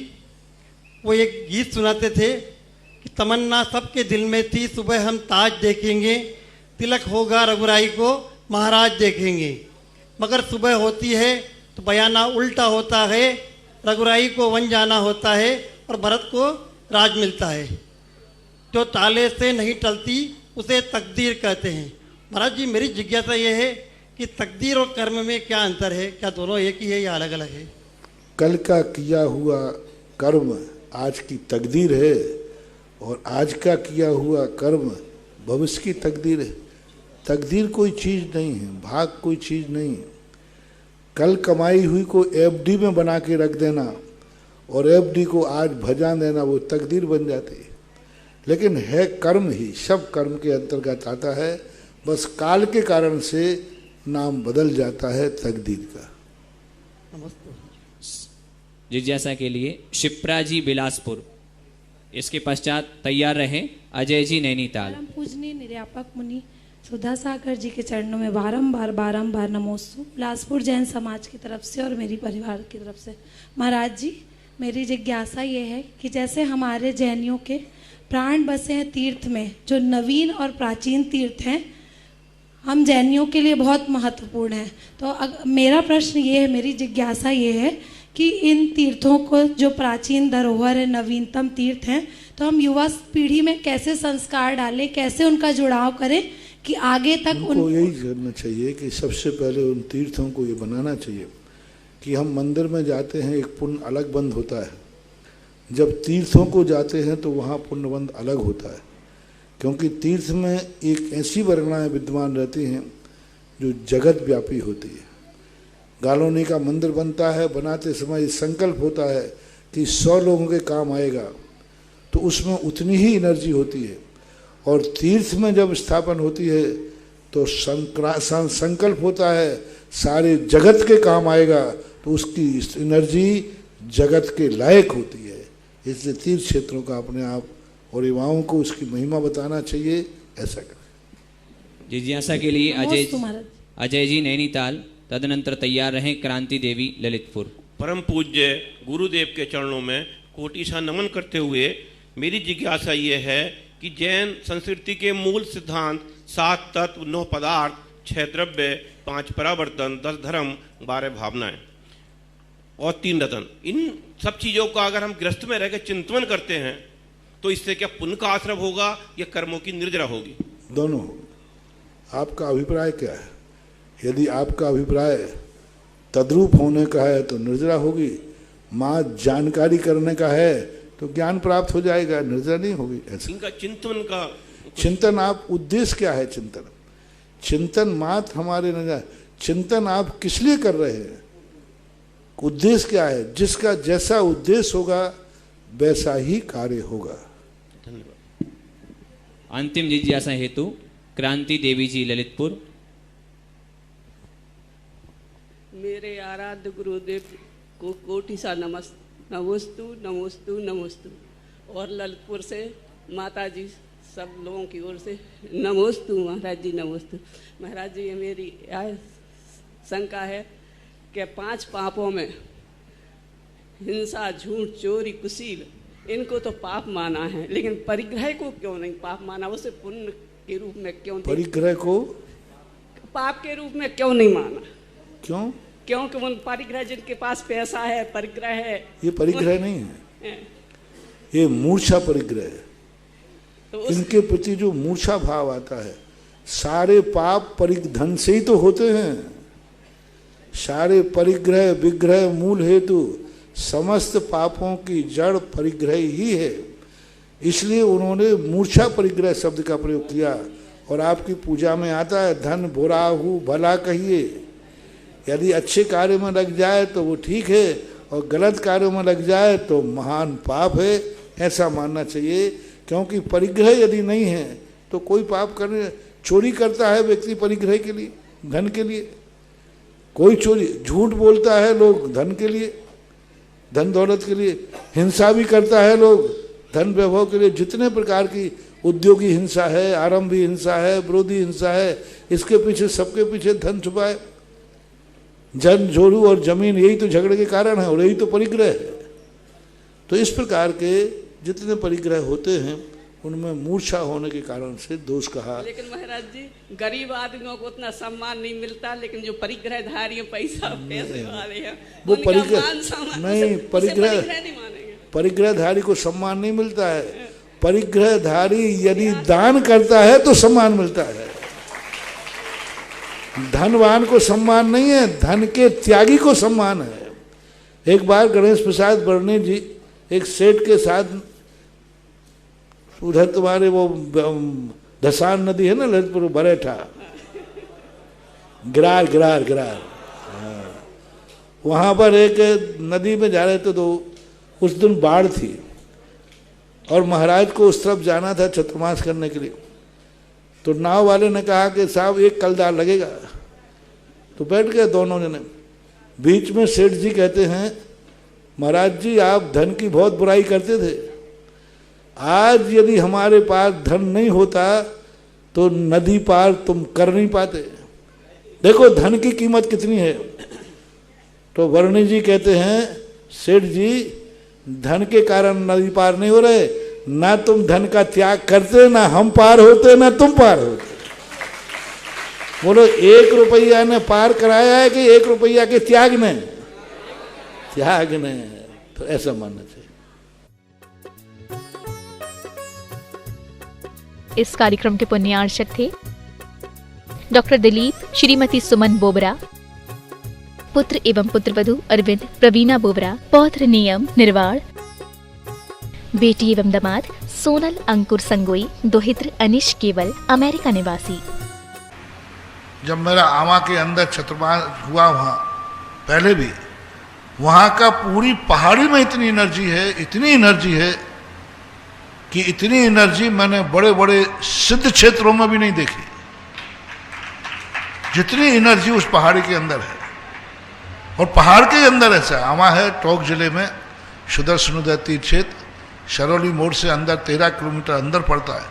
वो एक गीत सुनाते थे कि तमन्ना सबके दिल में थी, सुबह हम ताज देखेंगे, तिलक होगा रघुराई को महाराज देखेंगे। मगर सुबह होती है तो बयाना उल्टा होता है, रघुराई को वन जाना होता है और भरत को राज मिलता है। जो ताले से नहीं टलती उसे तकदीर कहते हैं। महाराज जी, मेरी जिज्ञासा ये है कि तकदीर और कर्म में क्या अंतर है? क्या दोनों एक ही है या अलग अलग है? कल का किया हुआ कर्म आज की तकदीर है और आज का किया हुआ कर्म भविष्य की तकदीर है। तकदीर कोई चीज़ नहीं है, भाग कोई चीज़ नहीं है। कल कमाई हुई को एफडी में बना के रख देना और एफडी को आज भजा देना, वो तकदीर बन जाती है। लेकिन है कर्म ही, सब कर्म के अंतर्गत आता है, बस काल के कारण से नाम बदल जाता है तकदीर का। जिज्ञासा के लिए शिप्रा जी बिलासपुर। इसके पश्चात तैयार रहें अजय जी नैनीताल। परम पूजनीय निर्यापक मुनि सुधा सागर जी के चरणों में बारंबार नमोस्तु। बिलासपुर जैन समाज की तरफ से और मेरी परिवार की तरफ से। महाराज जी, मेरी जिज्ञासा ये है कि जैसे हमारे जैनियों के प्राण बसे हैं तीर्थ में, जो नवीन और प्राचीन तीर्थ हैं, हम जैनियों के लिए बहुत महत्वपूर्ण है। तो मेरा प्रश्न ये है, मेरी जिज्ञासा ये है कि इन तीर्थों को, जो प्राचीन धरोहर है, नवीनतम तीर्थ हैं, तो हम युवा पीढ़ी में कैसे संस्कार डालें, कैसे उनका जुड़ाव करें कि आगे तक उनको यही करना चाहिए कि सबसे पहले उन तीर्थों को ये बनाना चाहिए कि हम मंदिर में जाते हैं, एक पुण्य अलग बंद होता है। जब तीर्थों को जाते हैं तो वहाँ पुण्य बंद अलग होता है, क्योंकि तीर्थ में एक ऐसी वर्णाएं विद्यमान रहती हैं जो जगत व्यापी होती है। गालोनी का मंदिर बनता है, बनाते समय संकल्प होता है कि 100 लोगों के काम आएगा, तो उसमें उतनी ही एनर्जी होती है। और तीर्थ में जब स्थापन होती है तो संकल्प होता है सारे जगत के काम आएगा, तो उसकी एनर्जी जगत के लायक होती है। इसलिए तीर्थ क्षेत्रों का अपने आप और युवाओं को उसकी महिमा बताना चाहिए, ऐसा करें। जिज्ञासा के लिए अजय जी नैनीताल। तदनंतर तैयार रहें क्रांति देवी ललितपुर। परम पूज्य गुरुदेव के चरणों में कोटि सा नमन करते हुए मेरी जिज्ञासा ये है कि जैन संस्कृति के मूल सिद्धांत 7 तत्व 9 पदार्थ 6 द्रव्य 5 परावर्तन 10 धर्म 12 भावनाएं और 3 रतन, इन सब चीज़ों का अगर हम गृहस्थ में रहकर चिंतन करते हैं तो इससे क्या पुण्य का आश्रय होगा या कर्मों की निर्जरा होगी? दोनों। आपका अभिप्राय क्या है? यदि आपका अभिप्राय तद्रूप होने का है तो निर्जरा होगी, माँ जानकारी करने का है तो ज्ञान प्राप्त हो जाएगा, निर्जरा नहीं होगी। ऐसा इनका चिंतन का चिंतन, आप उद्देश्य क्या है? चिंतन मात्र हमारे नजर, चिंतन आप किस लिए कर रहे हैं, उद्देश्य क्या है? जिसका जैसा उद्देश्य होगा वैसा ही कार्य होगा। धन्यवाद। अंतिम जिज्ञासा हेतु क्रांति देवी जी ललितपुर। मेरे आराध्य गुरुदेव को कोटि सा नमोस्तु नमोस्तु नमोस्तु। और ललितपुर से माता जी सब लोगों की ओर से नमोस्तु। महाराज जी नमोस्तु। महाराज जी, ये मेरी शंका है कि 5 पापों में हिंसा, झूठ, चोरी, कुशील, इनको तो पाप माना है, लेकिन परिग्रह को क्यों नहीं पाप माना? उसे पुण्य के रूप में क्यों? परिग्रह को पाप के रूप में क्यों नहीं माना? क्यों? क्योंकि उन परिग्रह जिनके पास पैसा है, परिग्रह है। ये परिग्रह नहीं है, ये मूर्छा परिग्रह है। तो इनके प्रति जो मूर्छा भाव आता है, सारे पाप परिधन से ही तो होते हैं। सारे परिग्रह विग्रह मूल हेतु समस्त पापों की जड़ परिग्रह ही है। इसलिए उन्होंने मूर्छा परिग्रह शब्द का प्रयोग किया। और आपकी पूजा में आता है धन भुराहु भला कहिए। यदि अच्छे कार्य में लग जाए तो वो ठीक है, और गलत कार्यों में लग जाए तो महान पाप है, ऐसा मानना चाहिए। क्योंकि परिग्रह यदि नहीं है तो कोई पाप करने, चोरी करता है व्यक्ति परिग्रह के लिए, धन के लिए। कोई चोरी, झूठ बोलता है लोग धन के लिए, धन दौलत के लिए। हिंसा भी करता है लोग धन वैभव के लिए। जितने प्रकार की उद्योगी हिंसा है, आरंभी हिंसा है, विरोधी हिंसा है, इसके पीछे, सबके पीछे धन छुपा है। जन जोरू और जमीन, यही तो झगड़े के कारण है और यही तो परिग्रह है। तो इस प्रकार के जितने परिग्रह होते हैं उनमें मूर्छा होने के कारण से दोष कहा। लेकिन महाराज जी, गरीब आदमियों को उतना सम्मान नहीं मिलता, लेकिन जो परिग्रहधारी हैं, पैसे वाले हैं, वो उनका परिग्रह मान सम्मान, नहीं, उसे परिग्रह नहीं मानेंगे। परिग्रहधारी को सम्मान नहीं मिलता है। परिग्रहधारी यदि दान करता है तो सम्मान मिलता है। धनवान को सम्मान नहीं है, धन के त्यागी को सम्मान है। एक बार गणेश प्रसाद बरने जी एक सेठ के साथ, उधर तुम्हारे वो धसान नदी है ना ललितपुर, बरेठा, गिरार गिरार गिरार, वहाँ पर एक नदी में जा रहे थे तो उस दिन बाढ़ थी और महाराज को उस तरफ जाना था चतुर्मास करने के लिए। तो नाव वाले ने कहा कि साहब एक कलदार लगेगा, तो बैठ गए दोनों जने। बीच में सेठ जी कहते हैं, महाराज जी आप धन की बहुत बुराई करते थे, आज यदि हमारे पास धन नहीं होता तो नदी पार तुम कर नहीं पाते। देखो धन की कीमत कितनी है। तो वर्णी जी कहते हैं, सेठ जी धन के कारण नदी पार नहीं हो रहे, ना तुम धन का त्याग करते, ना हम पार होते, ना तुम पार होते। बोलो 1 रुपया ने पार कराया है कि 1 रुपया के त्याग ने? त्याग ने। तो ऐसा मानना चाहिए। इस कार्यक्रम के पुण्यार्चक थे डॉक्टर दिलीप, श्रीमती सुमन बोबरा, पुत्र एवं पुत्रवधू अरविंद प्रवीणा बोबरा, पौत्र नियम निर्वाण, बेटी एवं दामाद सोनल अंकुर संगोई, दोहित्र अनिश केवल, अमेरिका निवासी। जब मेरा आमा के अंदर चतुर्मास हुआ, वहाँ पहले भी, वहाँ का पूरी पहाड़ी में इतनी एनर्जी है, इतनी एनर्जी है कि इतनी एनर्जी मैंने बड़े बड़े सिद्ध क्षेत्रों में भी नहीं देखी, जितनी एनर्जी उस पहाड़ी के अंदर है। और पहाड़ के अंदर ऐसा आमा है, टोंक जिले में सुदर्शनोदय तीर्थ क्षेत्र, शरौली मोड़ से अंदर 13 किलोमीटर अंदर पड़ता है,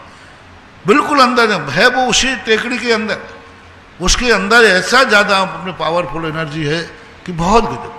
बिल्कुल अंदर है वो, उसी टेकड़ी के अंदर। उसके अंदर ऐसा ज़्यादा अपने पावरफुल एनर्जी है कि बहुत गजब।